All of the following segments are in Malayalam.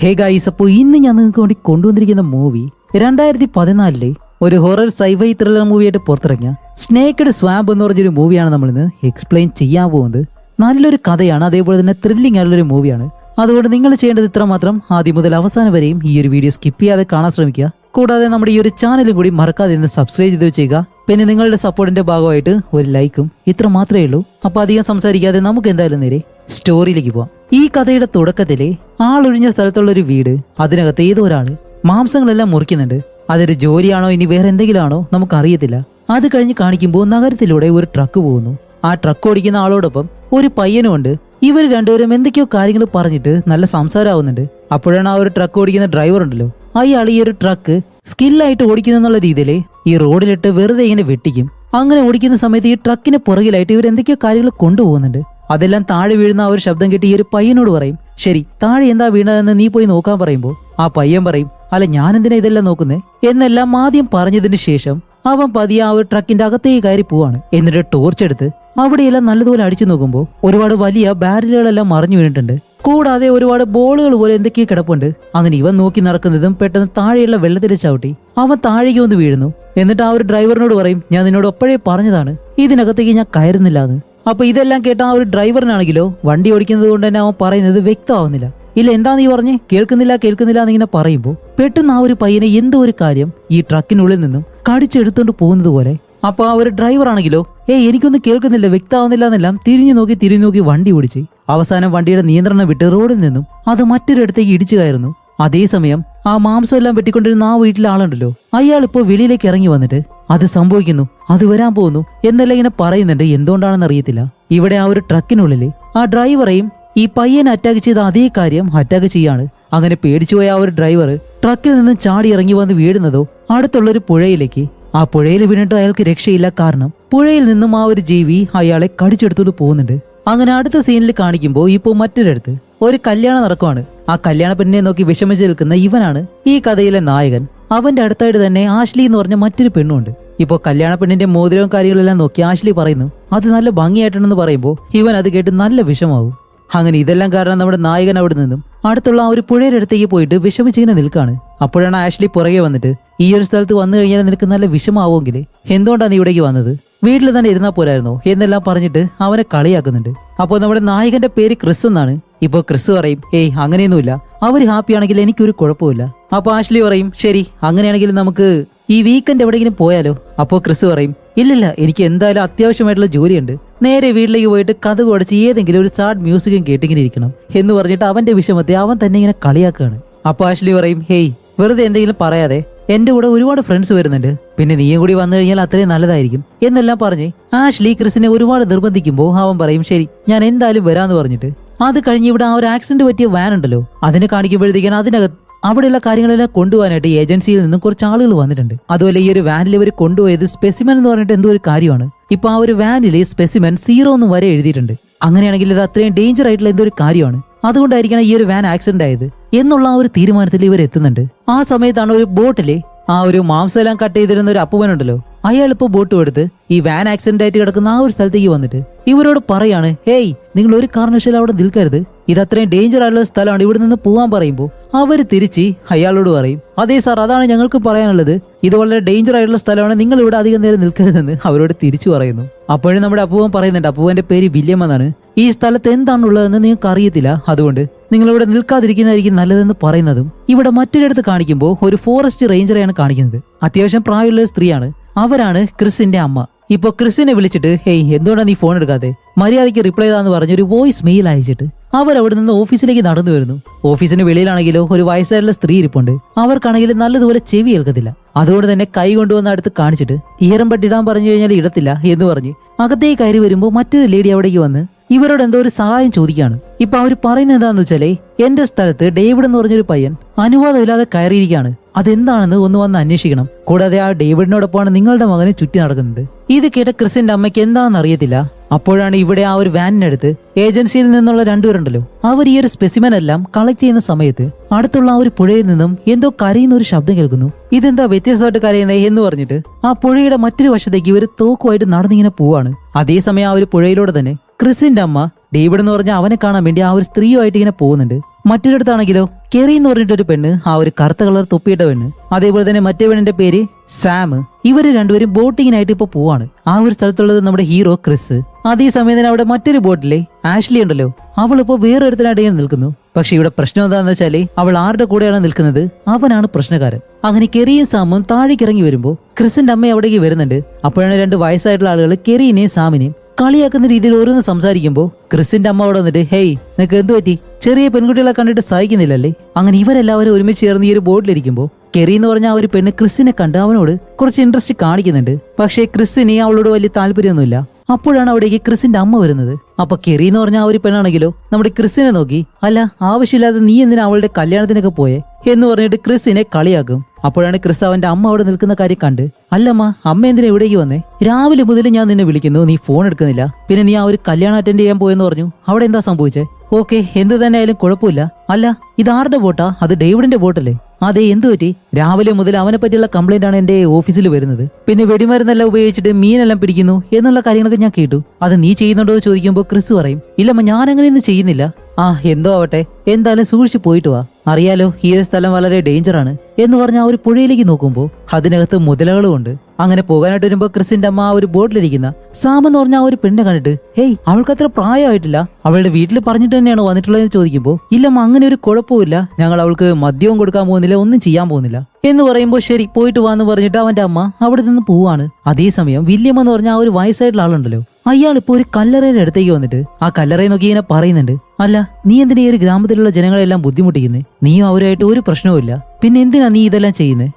ഹേ ഗൈസ്, അപ്പോൾ ഇന്ന് ഞാൻ നിങ്ങൾക്ക് വേണ്ടി കൊണ്ടുവന്നിരിക്കുന്ന മൂവി 2014 ഒരു ഹൊറർ സൈഫൈ ത്രില്ലർ മൂവിയായിട്ട് പുറത്തിറങ്ങിയ സ്നേക്ക്ഡ് സ്വാമ്പ് എന്ന് പറഞ്ഞൊരു മൂവിയാണ് നമ്മളിന്ന് എക്സ്പ്ലെയിൻ ചെയ്യാൻ പോകുന്നത്. നല്ലൊരു കഥയാണ്, അതേപോലെ തന്നെ ത്രില്ലിംഗ് ആയിട്ടുള്ളൊരു മൂവിയാണ്. അതുകൊണ്ട് നിങ്ങൾ ചെയ്യേണ്ടത് ഇത്ര മാത്രം: ആദ്യം മുതൽ അവസാനം വരെയും ഈ ഒരു വീഡിയോ സ്കിപ്പ് ചെയ്യാതെ കാണാൻ ശ്രമിക്കുക. കൂടാതെ നമ്മുടെ ഈ ഒരു ചാനലും കൂടി മറക്കാതെ ഒന്ന് സബ്സ്ക്രൈബ് ചെയ്ത് വെച്ചേക്കുക. പിന്നെ നിങ്ങളുടെ സപ്പോർട്ടിന്റെ ഭാഗമായിട്ട് ഒരു ലൈക്കും. ഇത്ര മാത്രമേ ഉള്ളൂ. അപ്പൊ അധികം സംസാരിക്കാതെ നമുക്ക് എന്തായാലും നേരെ സ്റ്റോറിയിലേക്ക് പോവാം. ഈ കഥയുടെ തുടക്കത്തിലെ ആളൊഴിഞ്ഞ സ്ഥലത്തുള്ള ഒരു വീട്, അതിനകത്ത് ഏതോ ഒരാള് മാംസങ്ങളെല്ലാം മുറിക്കുന്നുണ്ട്. അതൊരു ജോലിയാണോ ഇനി വേറെ എന്തെങ്കിലും ആണോ നമുക്കറിയത്തില്ല. അത് കഴിഞ്ഞ് കാണിക്കുമ്പോൾ നഗരത്തിലൂടെ ഒരു ട്രക്ക് പോകുന്നു. ആ ട്രക്ക് ഓടിക്കുന്ന ആളോടൊപ്പം ഒരു പയ്യനും ഉണ്ട്. ഇവർ രണ്ടുപേരും എന്തൊക്കെയോ കാര്യങ്ങൾ പറഞ്ഞിട്ട് നല്ല സംസാരമാവുന്നുണ്ട്. അപ്പോഴാണ് ആ ഒരു ട്രക്ക് ഓടിക്കുന്ന ഡ്രൈവർ ഉണ്ടല്ലോ, അയാൾ ഈ ഒരു ട്രക്ക് സ്കില്ലായിട്ട് ഓടിക്കുന്നുള്ള രീതിയിൽ ഈ റോഡിലിട്ട് വെറുതെ ഇങ്ങനെ വെട്ടിക്കും. അങ്ങനെ ഓടിക്കുന്ന സമയത്ത് ഈ ട്രക്കിന് പുറകിലായിട്ട് ഇവർ എന്തൊക്കെയോ കാര്യങ്ങൾ കൊണ്ടുപോകുന്നുണ്ട്. അതെല്ലാം താഴെ വീഴുന്ന ആ ഒരു ശബ്ദം കേട്ട് ഈ ഒരു പയ്യനോട് പറയും, ശരി താഴെ എന്താ വീണതെന്ന് നീ പോയി നോക്കാൻ പറയുമ്പോൾ ആ പയ്യൻ പറയും, അല്ല ഞാൻ എന്തിനാ ഇതെല്ലാം നോക്കുന്നേ എന്നെല്ലാം ആദ്യം പറഞ്ഞതിന് ശേഷം അവൻ പതിയെ ആ ഒരു ട്രക്കിന്റെ അകത്തേക്ക് കയറി പോവാണ്. എന്നിട്ട് ടോർച്ച് എടുത്ത് അവിടെയെല്ലാം നല്ലതുപോലെ അടിച്ചു നോക്കുമ്പോൾ ഒരുപാട് വലിയ ബാരലുകളെല്ലാം മറിഞ്ഞു വീണിട്ടുണ്ട്. കൂടാതെ ഒരുപാട് ബോളുകൾ പോലെ എന്തൊക്കെയോ കിടപ്പുണ്ട്. അങ്ങനെ ഇവൻ നോക്കി നടക്കുന്നതും പെട്ടെന്ന് താഴെയുള്ള വെള്ളത്തിൽ ചവിട്ടി അവൻ താഴേക്ക് വന്ന് വീഴുന്നു. എന്നിട്ട് ആ ഒരു ഡ്രൈവറിനോട് പറയും, ഞാൻ നിന്നോട് അപ്പോഴേ പറഞ്ഞതാണ് ഇതിനകത്തേക്ക് ഞാൻ കയറുന്നില്ല എന്ന്. അപ്പൊ ഇതെല്ലാം കേട്ട ആ ഒരു ഡ്രൈവറിനാണെങ്കിലോ വണ്ടി ഓടിക്കുന്നത് കൊണ്ട് തന്നെ അവൻ പറയുന്നത് വ്യക്തമാവുന്നില്ല. ഇല്ല എന്താ നീ പറഞ്ഞേ, കേൾക്കുന്നില്ല എന്നിങ്ങനെ പറയുമ്പോൾ പെട്ടെന്ന് ആ ഒരു പയ്യനെ എന്തോ ഒരു കാര്യം ഈ ട്രക്കിനുള്ളിൽ നിന്നും കടിച്ചെടുത്തോണ്ട് പോകുന്നത് പോലെ. അപ്പൊ ആ ഒരു ഡ്രൈവർ ആണെങ്കിലോ എനിക്കൊന്നും കേൾക്കുന്നില്ല, വ്യക്തമാവുന്നില്ല എന്നെല്ലാം തിരിഞ്ഞു നോക്കി വണ്ടി ഓടിച്ച് അവസാനം വണ്ടിയുടെ നിയന്ത്രണം വിട്ട് റോഡിൽ നിന്നും അത് മറ്റൊരിടത്തേക്ക് ഇടിച്ചു കയറുന്നു. അതേസമയം ആ മാംസം എല്ലാം വെട്ടിക്കൊണ്ടിരുന്ന ആ വീട്ടിലെ ആളുണ്ടല്ലോ, അയാൾ ഇപ്പോ വെളിയിലേക്ക് ഇറങ്ങി വന്നിട്ട് അത് സംഭവിക്കുന്നു, അത് വരാൻ പോകുന്നു എന്നെല്ലാം ഇങ്ങനെ പറയുന്നുണ്ട്. എന്തുകൊണ്ടാണെന്ന് അറിയത്തില്ല. ഇവിടെ ആ ഒരു ട്രക്കിനുള്ളില് ആ ഡ്രൈവറെയും ഈ പയ്യനെ അറ്റാക്ക് ചെയ്ത അതേ കാര്യം അറ്റാക്ക് ചെയ്യാണ്. അങ്ങനെ പേടിച്ചുപോയ ആ ഒരു ഡ്രൈവർ ട്രക്കിൽ നിന്ന് ചാടി ഇറങ്ങി വന്ന് വീഴുന്നതോ അടുത്തുള്ളൊരു പുഴയിലേക്ക്. ആ പുഴയിൽ വീണിട്ട് അയാൾക്ക് രക്ഷയില്ല. കാരണം പുഴയിൽ നിന്നും ആ ഒരു ജീവി അയാളെ കടിച്ചെടുത്തോണ്ട് പോകുന്നുണ്ട്. അങ്ങനെ അടുത്ത സീനിൽ കാണിക്കുമ്പോൾ ഇപ്പോ മറ്റൊരിടത്ത് ഒരു കല്യാണം നടക്കുവാണ്. ആ കല്യാണ പെണ്ണിനെ നോക്കി വിഷമിച്ച് നിൽക്കുന്ന ഇവനാണ് ഈ കഥയിലെ നായകൻ. അവന്റെ അടുത്തായിട്ട് തന്നെ ആഷ്ലി എന്ന് പറഞ്ഞ മറ്റൊരു പെണ്ണുണ്ട്. ഇപ്പോ കല്യാണ പെണ്ണിന്റെ മോതിരവും കാര്യങ്ങളെല്ലാം നോക്കി ആഷ്ലി പറയുന്നു അത് നല്ല ഭംഗിയായിട്ടുണ്ടെന്ന് പറയുമ്പോൾ ഇവൻ അത് കേട്ട് നല്ല വിഷമാവും. അങ്ങനെ ഇതെല്ലാം കാരണം നമ്മുടെ നായകൻ അവിടെ നിന്നും അടുത്തുള്ള ആ ഒരു പുഴയുടെ അടുത്തേക്ക് പോയിട്ട് വിഷമിച്ചിങ്ങനെ നിൽക്കാണ്. അപ്പോഴാണ് ആഷ്ലി പുറകെ വന്നിട്ട്, ഈ ഒരു സ്ഥലത്ത് വന്നു കഴിഞ്ഞാൽ നിനക്ക് നല്ല വിഷമാവുമെങ്കിൽ എന്തുകൊണ്ടാണ് നീ ഇവിടേക്ക് വന്നത്, വീട്ടിൽ തന്നെ ഇരുന്നാ പോരായിരുന്നോ എന്നെല്ലാം പറഞ്ഞിട്ട് അവനെ കളിയാക്കുന്നുണ്ട്. അപ്പോൾ നമ്മുടെ നായകന്റെ പേര് ക്രിസ് എന്നാണ്. ഇപ്പൊ ക്രിസ് പറയും, അങ്ങനെയൊന്നുമില്ല, അവര് ഹാപ്പി ആണെങ്കിൽ എനിക്കൊരു കുഴപ്പമില്ല. അപ്പൊ ആഷ്ലി പറയും, ശരി അങ്ങനെയാണെങ്കിൽ നമുക്ക് ഈ വീക്കെൻഡ് എവിടെയെങ്കിലും പോയാലോ. അപ്പോ ക്രിസ് പറയും, ഇല്ലില്ല എനിക്ക് എന്തായാലും അത്യാവശ്യമായിട്ടുള്ള ജോലിയുണ്ട്, നേരെ വീട്ടിലേക്ക് പോയിട്ട് കഥ കുടച്ച് ഏതെങ്കിലും ഒരു സാഡ് മ്യൂസിക്കും കേട്ടിങ്ങനെ ഇരിക്കണം എന്ന് പറഞ്ഞിട്ട് അവന്റെ വിഷമത്തെ അവൻ തന്നെ ഇങ്ങനെ കളിയാക്കുകയാണ്. അപ്പൊ ആഷ്ലി പറയും, വെറുതെ എന്തെങ്കിലും പറയാതെ, എന്റെ കൂടെ ഒരുപാട് ഫ്രണ്ട്സ് വരുന്നുണ്ട്, പിന്നെ നീയും കൂടി വന്നു കഴിഞ്ഞാൽ അത്രയും നല്ലതായിരിക്കും എന്നെല്ലാം പറഞ്ഞ് ആഷ്ലി ക്രിസിനെ ഒരുപാട് നിർബന്ധിക്കുമ്പോൾ അവൻ പറയും, ശരി ഞാൻ എന്തായാലും വരാന്ന് പറഞ്ഞിട്ട് അത് കഴിഞ്ഞ് ഇവിടെ ആ ഒരു ആക്സിഡന്റ് പറ്റിയ വാൻ ഉണ്ടല്ലോ അതിനെ കാണിക്കുമ്പോഴത്തേക്കാണ് അതിനകത്ത് അവിടെയുള്ള കാര്യങ്ങളെല്ലാം കൊണ്ടുപോകാനായിട്ട് ഏജൻസിയിൽ നിന്നും കുറച്ച് ആളുകൾ വന്നിട്ടുണ്ട്. അതുപോലെ ഈ ഒരു വാനിൽ ഇവർ കൊണ്ടുപോയത് സ്പെസിമെൻ എന്ന് പറഞ്ഞിട്ട് എന്തോ ഒരു കാര്യമാണ്. ഇപ്പൊ ആ ഒരു വാനില് സ്പെസിമെൻ 0 എന്ന് വരെ എഴുതിയിട്ടുണ്ട്. അങ്ങനെയാണെങ്കിൽ ഇത് അത്രയും ഡേഞ്ചർ ആയിട്ടുള്ള എന്തോ ഒരു കാര്യമാണ്. അതുകൊണ്ടായിരിക്കണം ഈ ഒരു വാൻ ആക്സിഡന്റ് ആയത് എന്നുള്ള ആ ഒരു തീരുമാനത്തിൽ ഇവർ എത്തുന്നുണ്ട്. ആ സമയത്താണ് ഒരു ബോട്ടില് ആ ഒരു മാംസമെല്ലാം കട്ട് ചെയ്തിരുന്ന ഒരു അപ്പുവനുണ്ടല്ലോ, അയാൾ ഇപ്പൊ ബോട്ട് എടുത്ത് ഈ വാൻ ആക്സിഡന്റ് ആയിട്ട് കിടക്കുന്ന ആ ഒരു സ്ഥലത്തേക്ക് വന്നിട്ട് ഇവരോട് പറയാണ്, നിങ്ങൾ ഒരു കാരണവശാലും അവിടെ നിൽക്കരുത്, ഇത് അത്രയും ഡേഞ്ചർ ആയിട്ടുള്ള സ്ഥലമാണ്, ഇവിടെ നിന്ന് പോവാൻ പറയുമ്പോൾ അവര് തിരിച്ച് അയാളോട് പറയും, അതെ സാർ അതാണ് ഞങ്ങൾക്ക് പറയാനുള്ളത്, ഇത് വളരെ ഡേഞ്ചർ ആയിട്ടുള്ള സ്ഥലമാണ്, നിങ്ങൾ ഇവിടെ അധികം നേരം നിൽക്കരുതെന്ന് അവരോട് തിരിച്ചു പറയുന്നു. അപ്പോഴും നമ്മുടെ അപ്പുവൻ പറയുന്നുണ്ട്, അപ്പുവന്റെ പേര് വില്യം എന്നാണ്, ഈ സ്ഥലത്ത് എന്താണുള്ളതെന്ന് നിങ്ങൾക്ക് അറിയത്തില്ല, അതുകൊണ്ട് നിങ്ങൾ ഇവിടെ നിൽക്കാതിരിക്കുന്നതായിരിക്കും നല്ലതെന്ന് പറയുന്നതും ഇവിടെ മറ്റൊരിടത്ത് കാണിക്കുമ്പോൾ ഒരു ഫോറസ്റ്റ് റേഞ്ചറെയാണ് കാണിക്കുന്നത്. അത്യാവശ്യം പ്രായമുള്ള ഒരു സ്ത്രീയാണ്. അവരാണ് ക്രിസിന്റെ അമ്മ. ഇപ്പൊ ക്രിസിനെ വിളിച്ചിട്ട്, എന്തുകൊണ്ടാണ് നീ ഫോൺ എടുക്കാതെ, മര്യാദയ്ക്ക് റിപ്ലൈ ചെയ്താന്ന് പറഞ്ഞൊരു വോയിസ് മെയിൽ അയച്ചിട്ട് അവരവിടെ നിന്ന് ഓഫീസിലേക്ക് നടന്നു വരുന്നു. ഓഫീസിന് വെളിയിലാണെങ്കിലോ ഒരു വയസ്സായിട്ടുള്ള സ്ത്രീ ഇരിപ്പുണ്ട്. അവർക്കാണെങ്കിൽ നല്ലതുപോലെ ചെവി കേൾക്കത്തില്ല. അതുകൊണ്ട് തന്നെ കൈ കൊണ്ടുവന്ന് അടുത്ത് കാണിച്ചിട്ട് ഈരം പട്ടിടാൻ പറഞ്ഞു കഴിഞ്ഞാൽ ഇടത്തില്ല എന്ന് പറഞ്ഞ് അകത്തേക്ക് കയറി വരുമ്പോൾ മറ്റൊരു ലേഡി അവിടേക്ക് വന്ന് ഇവരോട് എന്തോ ഒരു സഹായം ചോദിക്കുകയാണ്. ഇപ്പൊ അവര് പറയുന്നത് എന്താന്ന് വെച്ചാലേ, എന്റെ സ്ഥലത്ത് ഡേവിഡ് എന്ന് പറഞ്ഞൊരു പയ്യൻ അനുവാദമില്ലാതെ കയറിയിരിക്കുകയാണ്, അതെന്താണെന്ന് ഒന്ന് വന്ന് അന്വേഷിക്കണം. കൂടാതെ ആ ഡേവിഡിനോടൊപ്പമാണ് നിങ്ങളുടെ മകനെ ചുറ്റി നടക്കുന്നത്. ഇത് കേട്ട ക്രിസിന്റെ അമ്മയ്ക്ക് എന്താണെന്ന് അറിയത്തില്ല. അപ്പോഴാണ് ഇവിടെ ആ ഒരു വാനിനടുത്ത് ഏജൻസിയിൽ നിന്നുള്ള രണ്ടുപേരുണ്ടല്ലോ, അവർ ഈ ഒരു സ്പെസിമെൻ എല്ലാം കളക്ട് ചെയ്യുന്ന സമയത്ത് അടുത്തുള്ള ആ ഒരു പുഴയിൽ നിന്നും എന്തോ കരയുന്ന ഒരു ശബ്ദം കേൾക്കുന്നു. ഇതെന്താ വ്യത്യസ്തമായിട്ട് കരയുന്നേ എന്ന് പറഞ്ഞിട്ട് ആ പുഴയുടെ മറ്റൊരു വശത്തേക്ക് ഇവർ തോക്കുമായിട്ട് നടന്നിങ്ങനെ പോവാണ്. അതേസമയം ആ ഒരു പുഴയിലൂടെ തന്നെ ക്രിസിന്റെ അമ്മ ഡേവിഡ് എന്ന് പറഞ്ഞ അവനെ കാണാൻ വേണ്ടി ആ ഒരു സ്ത്രീയുമായിട്ട് ഇങ്ങനെ പോകുന്നുണ്ട്. മറ്റൊരിടത്താണെങ്കിലോ കെറി എന്ന് പറഞ്ഞിട്ടൊരു പെണ്ണ്, ആ ഒരു കറുത്ത കളർ തൊപ്പിയിട്ട പെണ്ണ്, അതേപോലെ തന്നെ മറ്റേ പെണ്ണിന്റെ പേര് സാം. ഇവര് രണ്ടുപേരും ബോട്ടിങ്ങിനായിട്ട് ഇപ്പൊ പോവാണ്. ആ ഒരു സ്ഥലത്തുള്ളത് നമ്മുടെ ഹീറോ ക്രിസ്. അതേസമയം തന്നെ അവിടെ മറ്റൊരു ബോട്ടിലെ ആഷ്ലി ഉണ്ടല്ലോ, അവളിപ്പോ വേറൊരുത്തനായിട്ട് ഇങ്ങനെ നിൽക്കുന്നു. പക്ഷെ ഇവിടെ പ്രശ്നം എന്താണെന്ന് വെച്ചാല് അവൾ ആരുടെ കൂടെയാണ് നിൽക്കുന്നത്, അവനാണ് പ്രശ്നക്കാരൻ. അങ്ങനെ കെറിയും സാമും താഴേക്ക് ഇറങ്ങി വരുമ്പോ ക്രിസിന്റെ അമ്മ അവിടേക്ക് വരുന്നുണ്ട്. അപ്പോഴാണ് 2 വയസ്സായിട്ടുള്ള ആളുകൾ കെറിനെയും സാമിനെയും കളിയാക്കുന്ന രീതിയിൽ ഓരോന്ന് സംസാരിക്കുമ്പോ ക്രിസിന്റെ അമ്മ അവിടെ വന്നിട്ട്, ഹേയ് നിനക്ക് എന്ത് പറ്റി, ചെറിയ പെൺകുട്ടികളെ കണ്ടിട്ട് സഹിക്കുന്നില്ലല്ലേ? അങ്ങനെ ഇവരെല്ലാവരും ഒരുമിച്ച് ചേർന്ന് ഈ ഒരു ബോട്ടിലിരിക്കുമ്പോ കെറി എന്ന് പറഞ്ഞ ആ ഒരു പെണ്ണ് ക്രിസിനെ കണ്ട് അവനോട് കുറച്ച് ഇൻട്രസ്റ്റ് കാണിക്കുന്നുണ്ട്. പക്ഷേ ക്രിസിന് അവളോട് വലിയ താല്പര്യമൊന്നുമില്ല. അപ്പോഴാണ് അവിടേക്ക് ക്രിസിന്റെ അമ്മ വരുന്നത്. അപ്പൊ കെറി എന്ന് പറഞ്ഞ ആ ഒരു പെണ്ണാണെങ്കിലോ നമ്മുടെ ക്രിസിനെ നോക്കി, അല്ല ആവശ്യമില്ലാതെ നീ എന്തിനാ അവളുടെ കല്യാണത്തിനൊക്കെ പോയെ എന്ന് പറഞ്ഞിട്ട് ക്രിസിനെ കളിയാക്കും. അപ്പോഴാണ് ക്രിസ് അവന്റെ അമ്മ അവിടെ നിൽക്കുന്ന കാര്യം കണ്ട്, അല്ലമ്മ അമ്മ എന്തിനാ ഇവിടേക്ക് വന്നേ? രാവിലെ മുതൽ ഞാൻ നിന്നെ വിളിക്കുന്നു, നീ ഫോൺ എടുക്കുന്നില്ല. പിന്നെ നീ ആ ഒരു കല്യാണം അറ്റൻഡ് ചെയ്യാൻ പോയെന്ന് പറഞ്ഞു, അവിടെ എന്താ സംഭവിച്ചേ? ഓക്കെ, എന്ത് തന്നെ ആയാലും കുഴപ്പമില്ല. അല്ല ഇത് ആരുടെ ബോട്ടാ? അത് ഡേവിഡിന്റെ ബോട്ടല്ലേ? അതെ, എന്ത് പറ്റി? രാവിലെ മുതൽ അവനെ പറ്റിയുള്ള കംപ്ലൈന്റ് ആണ് എന്റെ ഓഫീസിൽ വരുന്നത്. പിന്നെ വെടിമരുന്നെല്ലാം ഉപയോഗിച്ചിട്ട് മീനെല്ലാം പിടിക്കുന്നു എന്നുള്ള കാര്യങ്ങളൊക്കെ ഞാൻ കേട്ടു. അത് നീ ചെയ്യുന്നുണ്ടോ എന്ന് ചോദിക്കുമ്പോൾ ക്രിസ് പറയും, ഇല്ലമ്മ ഞാൻ അങ്ങനെയൊന്നും ചെയ്യുന്നില്ല. എന്തോ ആവട്ടെ, എന്തായാലും സൂക്ഷിച്ചു പോയിട്ട് വാ. അറിയാലോ ഈ ഒരു സ്ഥലം വളരെ ഡേഞ്ചറാണ് എന്ന് പറഞ്ഞ ആ ഒരു പുഴയിലേക്ക് നോക്കുമ്പോൾ അതിനകത്ത് മുതലകളും ഉണ്ട്. അങ്ങനെ പോകാനായിട്ട് വരുമ്പോ ക്രിസിന്റെ അമ്മ ആ ഒരു ബോട്ടിലിരിക്കുന്ന സാം എന്ന് പറഞ്ഞ ആ ഒരു പെണ്ണെ കണ്ടിട്ട്, ഹേയ് അവൾക്ക് അത്ര പ്രായമായിട്ടില്ല, അവളുടെ വീട്ടിൽ പറഞ്ഞിട്ട് തന്നെയാണോ വന്നിട്ടുള്ളതെന്ന് ചോദിക്കുമ്പോൾ, ഇല്ലമ്മ അങ്ങനെ ഒരു കുഴപ്പമില്ല, ഞങ്ങൾ അവൾക്ക് മദ്യവും കൊടുക്കാൻ പോകുന്നില്ല, ഒന്നും ചെയ്യാൻ പോകുന്നില്ല എന്ന് പറയുമ്പോൾ ശരി പോയിട്ട് വാന്ന് പറഞ്ഞിട്ട് അവന്റെ അമ്മ അവിടെ നിന്ന് പോവാണ്. അതേസമയം വില്യം എന്ന് പറഞ്ഞ ആ ഒരു വയസ്സായിട്ടുള്ള ആളുണ്ടല്ലോ, അയാൾ ഇപ്പൊ ഒരു കല്ലറയുടെ അടുത്തേക്ക് വന്നിട്ട് ആ കല്ലറയെ നോക്കി ഇങ്ങനെ പറയുന്നുണ്ട്, അല്ല നീ എന്തിനാ ഈ ഒരു ഗ്രാമത്തിലുള്ള ജനങ്ങളെല്ലാം ബുദ്ധിമുട്ടിക്കുന്നേ? നീയും അവരുമായിട്ട് ഒരു പ്രശ്നവുമില്ല, പിന്നെ എന്തിനാ നീ ഇതെല്ലാം ചെയ്യുന്നേ?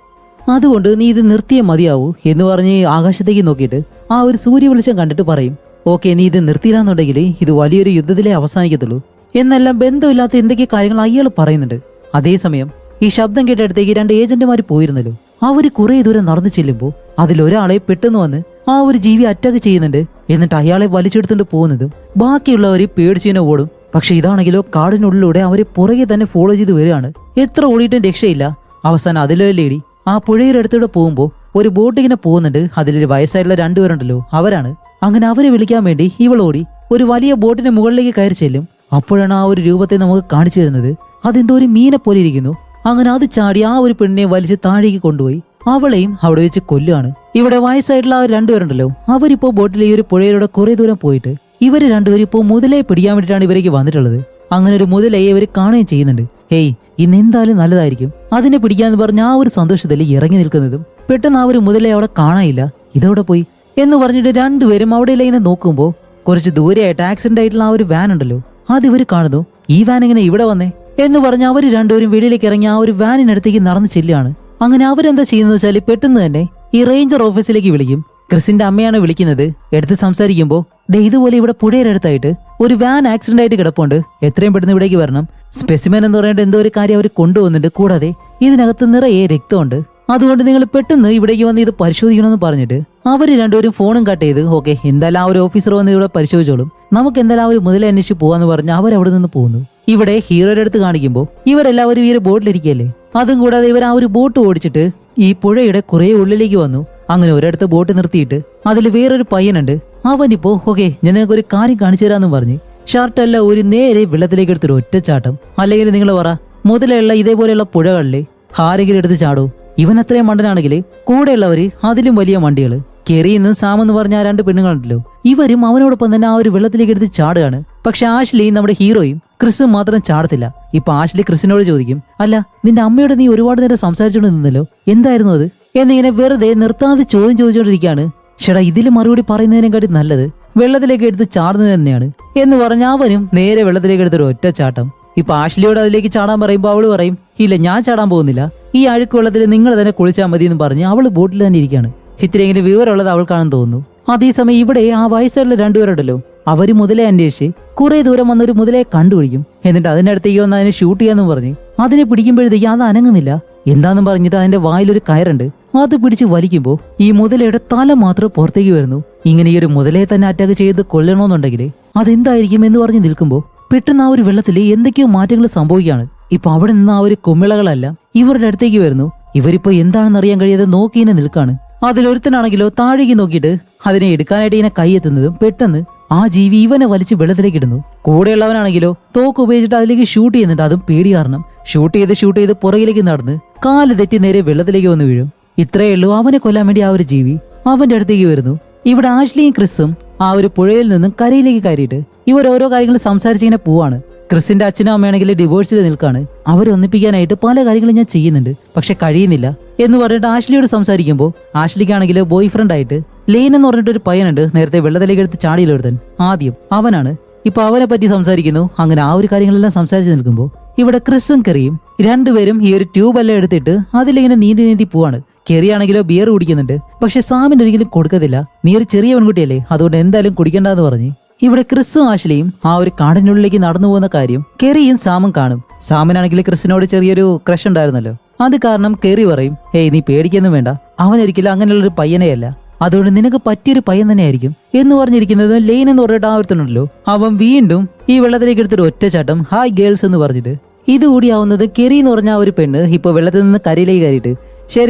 അതുകൊണ്ട് നീ ഇത് നിർത്തിയേ മതിയാവൂ എന്ന് പറഞ്ഞ് ആകാശത്തേക്ക് നോക്കിയിട്ട് ആ ഒരു സൂര്യ വെളിച്ചം കണ്ടിട്ട് പറയും, ഓക്കെ നീ ഇത് നിർത്തിയില്ലാന്നുണ്ടെങ്കിൽ ഇത് വലിയൊരു യുദ്ധത്തിലേ അവസാനിക്കത്തുള്ളൂ എന്നെല്ലാം ബന്ധമില്ലാത്ത എന്തൊക്കെ കാര്യങ്ങൾ അയാൾ പറയുന്നുണ്ട്. അതേസമയം ഈ ശബ്ദം കേട്ട അടുത്തേക്ക് 2 ഏജന്റുമാർ പോയിരുന്നല്ലോ, അവര് കുറെ ദൂരം നടന്നു ചെല്ലുമ്പോൾ അതിലൊരാളെ പെട്ടെന്ന് വന്ന് ആ ഒരു ജീവി അറ്റാക്ക് ചെയ്യുന്നുണ്ട്. എന്നിട്ട് അയാളെ വലിച്ചെടുത്തുകൊണ്ട് പോകുന്നതും ബാക്കിയുള്ളവര് പേടിച്ചിനെ ഓടും. പക്ഷെ ഇതാണെങ്കിലോ കാടിനുള്ളിലൂടെ അവരെ പുറകെ തന്നെ ഫോളോ ചെയ്ത് വരികയാണ്. എത്ര ഓടിയിട്ടും രക്ഷയില്ല. അവസാനം അതിലൊരു ലേഡി ആ പുഴയുടെ അടുത്തൂടെ പോകുമ്പോൾ ഒരു ബോട്ട് ഇങ്ങനെ പോകുന്നുണ്ട്. അതിലൊരു വയസ്സായിട്ടുള്ള 2 പേരുണ്ടല്ലോ, അവരാണ്. അങ്ങനെ അവരെ വിളിക്കാൻ വേണ്ടി ഇവൾ ഓടി ഒരു വലിയ ബോട്ടിന്റെ മുകളിലേക്ക് കയറി ചെല്ലും. അപ്പോഴാണ് ആ ഒരു രൂപത്തെ നമുക്ക് കാണിച്ചു തരുന്നത്. അതെന്തോ ഒരു മീനെ പോലെ ഇരിക്കുന്നു. അങ്ങനെ അത് ചാടി ആ ഒരു പെണ്ണിനെ വലിച്ച് താഴേക്ക് കൊണ്ടുപോയി അവളെയും അവിടെ വെച്ച് കൊല്ലുകയാണ്. ഇവിടെ വയസ്സായിട്ടുള്ള ആ 2 പേരുണ്ടല്ലോ, അവരിപ്പോ ബോട്ടിലെ ഈ ഒരു പുഴയിലൂടെ കുറെ ദൂരം പോയിട്ട് ഇവര് 2 പേരും ഇപ്പോ മുതലയെ പിടിക്കാൻ വേണ്ടിയിട്ടാണ് ഇവരേക്ക് വന്നിട്ടുള്ളത്. അങ്ങനെ ഒരു മുതലയെ ഇവർ കാണുകയും ചെയ്യുന്നുണ്ട്. ഹേയ് ഇന്ന് എന്തായാലും നല്ലതായിരിക്കും, അതിനെ പിടിക്കാന്ന് പറഞ്ഞ ആ ഒരു സന്തോഷത്തിൽ ഇറങ്ങി നിൽക്കുന്നതും പെട്ടെന്ന് ആ ഒരു മുതലയെ അവിടെ കാണാനില്ല. ഇതവിടെ പോയി എന്ന് പറഞ്ഞിട്ട് 2 പേരും അവിടെ ഇങ്ങനെ നോക്കുമ്പോൾ കുറച്ച് ദൂരെയായിട്ട് ആക്സിഡന്റ് ആയിട്ടുള്ള ആ ഒരു വാൻ ഉണ്ടല്ലോ, അത് ഇവർ കാണുന്നു. ഈ വാൻ എങ്ങനെ ഇവിടെ വന്നേ എന്ന് പറഞ്ഞ് അവർ 2 പേരും വെളിയിലേക്ക് ഇറങ്ങി ആ ഒരു വാനിനടുത്തേക്ക് നടന്ന് ചെല്ലുകയാണ്. അങ്ങനെ അവരെന്താ ചെയ്യുന്നത് വെച്ചാൽ പെട്ടെന്ന് തന്നെ ഈ റേഞ്ചർ ഓഫീസിലേക്ക് വിളിക്കും. ക്രിസിന്റെ അമ്മയാണ് വിളിക്കുന്നത്. എടുത്ത് സംസാരിക്കുമ്പോൾ ഇതുപോലെ ഇവിടെ പുഴയുടെ അടുത്തായിട്ട് ഒരു വാൻ ആക്സിഡന്റ് ആയിട്ട് കിടപ്പുണ്ട്, എത്രയും പെട്ടെന്ന് ഇവിടേക്ക് വരണം. സ്പെസിമെൻ എന്ന് പറഞ്ഞിട്ട് എന്തോ ഒരു കാര്യം അവർ കൊണ്ടുവന്നിട്ട്, കൂടാതെ ഇതിനകത്ത് നിറയെ രക്തമുണ്ട്, അതുകൊണ്ട് നിങ്ങൾ പെട്ടെന്ന് ഇവിടേക്ക് വന്ന് ഇത് പരിശോധിക്കണമെന്ന് പറഞ്ഞിട്ട് അവര് 2 പേരും ഫോണും കട്ട് ചെയ്ത്, ഓക്കെ എന്തായാലും ആ ഒരു ഓഫീസർ വന്ന് ഇവിടെ പരിശോധിച്ചോളും, നമുക്ക് എന്തായാലും ആ ഒരു മുതലേ അന്വേഷിച്ച് പോവാന്ന് പറഞ്ഞ് അവരവിടെ നിന്ന് പോകുന്നു. ഇവിടെ ഹീറോയുടെ അടുത്ത് കാണിക്കുമ്പോൾ ഇവരെല്ലാവരും ഈ ഒരു ബോട്ടിലിരിക്കുകയല്ലേ. അതും കൂടാതെ ഇവർ ആ ഒരു ബോട്ട് ഓടിച്ചിട്ട് ഈ പുഴയുടെ കുറെ ഉള്ളിലേക്ക് വന്നു. അങ്ങനെ ഒരിടത്ത് ബോട്ട് നിർത്തിയിട്ട് അതിൽ വേറൊരു പയ്യനുണ്ട്. അവനിപ്പോ ഓക്കെ ഞാൻ നിങ്ങൾക്ക് ഒരു കാര്യം കാണിച്ചു തരാന്ന് പറഞ്ഞ് ഷർട്ടെല്ലാം ഒരു നേരെ വെള്ളത്തിലേക്ക് എടുത്തൊരു ഒറ്റച്ചാട്ടം. അല്ലെങ്കിൽ നിങ്ങൾ പറ, മുതലുള്ള ഇതേപോലെയുള്ള പുഴകളിലെ ആരെങ്കിലും എടുത്ത് ചാടോ? ഇവൻ അത്രയും മണ്ടനാണെങ്കിൽ കൂടെയുള്ളവര് അതിലും വലിയ മണ്ടികള്. കെറിയെന്നും സാമെന്ന് പറഞ്ഞ ആ 2 പെണ്ണുങ്ങളുണ്ടല്ലോ, ഇവരും അവനോടൊപ്പം തന്നെ ആ ഒരു വെള്ളത്തിലേക്ക് എടുത്ത് ചാടുകയാണ്. പക്ഷെ ആഷ്ലി നമ്മുടെ ഹീറോയും ക്രിസും മാത്രം ചാടത്തില്ല. ഇപ്പൊ ആഷ്ലി ക്രിസിനോട് ചോദിക്കും, അല്ല നിന്റെ അമ്മയോട് നീ ഒരുപാട് നേരം സംസാരിച്ചോണ്ട് നിന്നല്ലോ, എന്തായിരുന്നു അത് എന്നിങ്ങനെ വെറുതെ നിർത്താതെ ചോദ്യം ചോദിച്ചോണ്ടിരിക്കുകയാണ്. ഷെടാ ഇതിൽ മറുപടി പറയുന്നതിനെക്കാട്ടി നല്ലത് വെള്ളത്തിലേക്ക് എടുത്ത് ചാടുന്നത് തന്നെയാണ് എന്ന് പറഞ്ഞ അവനും നേരെ വെള്ളത്തിലേക്ക് എടുത്തൊരു ഒറ്റ ചാട്ടം. ഇപ്പൊ ആഷ്ലിയോട് അതിലേക്ക് ചാടാൻ പറയുമ്പോൾ അവള് പറയും, ഇല്ല ഞാൻ ചാടാൻ പോകുന്നില്ല, ഈ അഴുക്ക് വെള്ളത്തിൽ നിങ്ങൾ തന്നെ കുളിച്ചാൽ മതി എന്ന് പറഞ്ഞ് അവള് ബോട്ടിൽ തന്നെ ഇരിക്കുകയാണ്. ഇത്രയെങ്കിലും വിവരമുള്ളത് അവൾക്കാണെന്ന് തോന്നുന്നു. അതേസമയം ഇവിടെ ആ വയസ്സുള്ള 2 പേരുണ്ടല്ലോ, അവര് മുതലേ അന്വേഷിച്ച് കുറെ ദൂരം വന്നൊരു മുതലയെ കണ്ടുപിടിക്കും. എന്നിട്ട് അതിനടുത്തേക്ക് വന്ന് അതിനെ ഷൂട്ട് ചെയ്യാന്ന് പറഞ്ഞ് അതിനെ പിടിക്കുമ്പോഴത്തേക്ക് അത് അനങ്ങുന്നില്ല. എന്താന്നും പറഞ്ഞിട്ട് അതിന്റെ വായിലൊരു കയറുണ്ട്, അത് പിടിച്ച് വലിക്കുമ്പോൾ ഈ മുതലയുടെ തല മാത്രം പുറത്തേക്ക് വരുന്നു. ഇങ്ങനെ ഈ ഒരു മുതലയെ തന്നെ അറ്റാക്ക് ചെയ്ത് കൊല്ലണമെന്നുണ്ടെങ്കിൽ അതെന്തായിരിക്കും എന്ന് പറഞ്ഞ് നിൽക്കുമ്പോൾ പെട്ടെന്ന് ആ ഒരു വെള്ളത്തിൽ എന്തൊക്കെയോ മാറ്റങ്ങൾ സംഭവിക്കുകയാണ്. ഇപ്പൊ അവിടെ നിന്ന് ആ ഒരു കുമിളകളെല്ലാം ഇവരുടെ അടുത്തേക്ക് വരുന്നു. ഇവരിപ്പോ എന്താണെന്ന് അറിയാൻ കഴിയാതെ നോക്കി ഇങ്ങനെ നിൽക്കാണ്. അതിലൊരുത്തനാണെങ്കിലോ താഴേക്ക് നോക്കിയിട്ട് അതിനെ എടുക്കാനായിട്ട് ഇങ്ങനെ കൈ എത്തുന്നതും പെട്ടെന്ന് ആ ജീവി ഇവനെ വലിച്ച് വെള്ളത്തിലേക്ക് ഇടുന്നു. കൂടെയുള്ളവനാണെങ്കിലോ തോക്ക് ഉപയോഗിച്ചിട്ട് അതിലേക്ക് ഷൂട്ട് ചെയ്യുന്നുണ്ട്. അതും പേടി കാരണം ഷൂട്ട് ചെയ്ത് പുറകിലേക്ക് നടന്ന് കാല് തെറ്റി നേരെ വെള്ളത്തിലേക്ക് വന്ന് വീഴും. ഇത്രയേ ഉള്ളൂ. അവനെ കൊല്ലാൻ വേണ്ടി ആ ഒരു ജീവി അവന്റെ അടുത്തേക്ക് വരുന്നു. ഇവിടെ ആഷ്ലിയും ക്രിസും ആ ഒരു പുഴയിൽ നിന്നും കരയിലേക്ക് കയറിയിട്ട് ഇവർ ഓരോ കാര്യങ്ങൾ സംസാരിച്ചിങ്ങനെ പോവാണ്. ക്രിസിന്റെ അച്ഛനും അമ്മയാണെങ്കിൽ ഡിവോഴ്സിൽ നിൽക്കാണ്. അവരൊന്നിപ്പിക്കാനായിട്ട് പല കാര്യങ്ങളും ഞാൻ ചെയ്യുന്നുണ്ട്, പക്ഷെ കഴിയുന്നില്ല എന്ന് പറഞ്ഞിട്ട് ആഷ്ലിയോട് സംസാരിക്കുമ്പോൾ ആഷ്ലിക്കാണെങ്കിൽ ബോയ് ഫ്രണ്ട് ആയിട്ട് ലെയ്ൻ എന്ന് പറഞ്ഞിട്ട് ഒരു പയ്യനുണ്ട്. നേരത്തെ വെള്ളത്തിലേക്ക് എടുത്ത് ചാടിയിലൊരുത്തൻ ആദ്യം അവനാണ്. ഇപ്പൊ അവനെ പറ്റി സംസാരിക്കുന്നു. അങ്ങനെ ആ ഒരു കാര്യങ്ങളെല്ലാം സംസാരിച്ച് നിൽക്കുമ്പോൾ ഇവിടെ ക്രിസും കെറിയും രണ്ടുപേരും ഈ ഒരു ട്യൂബെല്ലാം എടുത്തിട്ട് അതിലിങ്ങനെ നീന്തി പോവാണ്. കെറിയാണെങ്കിലോ ബിയർ കുടിക്കുന്നുണ്ട്. പക്ഷെ സാമിന് ഒരിക്കലും കൊടുക്കത്തില്ല. നീ ഒരു ചെറിയ പെൺകുട്ടിയല്ലേ, അതുകൊണ്ട് എന്തായാലും കുടിക്കണ്ടെന്ന് പറഞ്ഞ് ഇവിടെ ക്രിസും ആഷ്ലിയും ആ ഒരു കാടിനുള്ളിലേക്ക് നടന്നു പോകുന്ന കാര്യം കെറിയും സാമും കാണും. സാമിനാണെങ്കിൽ ക്രിസിനോട് ചെറിയൊരു ക്രഷ് ഉണ്ടായിരുന്നല്ലോ. അത് കാരണം കെറി പറയും, ഏയ് നീ പേടിക്കൊന്നും വേണ്ട, അവനൊരിക്കലും അങ്ങനെയുള്ളൊരു പയ്യനെയല്ല, അതുകൊണ്ട് നിനക്ക് പറ്റിയൊരു പയ്യൻ തന്നെയായിരിക്കും എന്ന് പറഞ്ഞിരിക്കുന്നത് ലെയ്ൻ എന്ന് പറഞ്ഞിട്ട് ആ ഒരുത്തനുണ്ടല്ലോ. അവൻ വീണ്ടും ഈ വെള്ളത്തിലേക്ക് എടുത്തൊരു ഒറ്റച്ചാട്ടം, ഹായ് ഗേൾസ് എന്ന് പറഞ്ഞിട്ട്. ഇതുകൂടിയാവുന്നത് കെറി എന്ന് പറഞ്ഞ ആ ഒരു പെണ്ണ് ഇപ്പൊ വെള്ളത്തിൽ നിന്ന് കരയിലേക്ക് കയറിയിട്ട്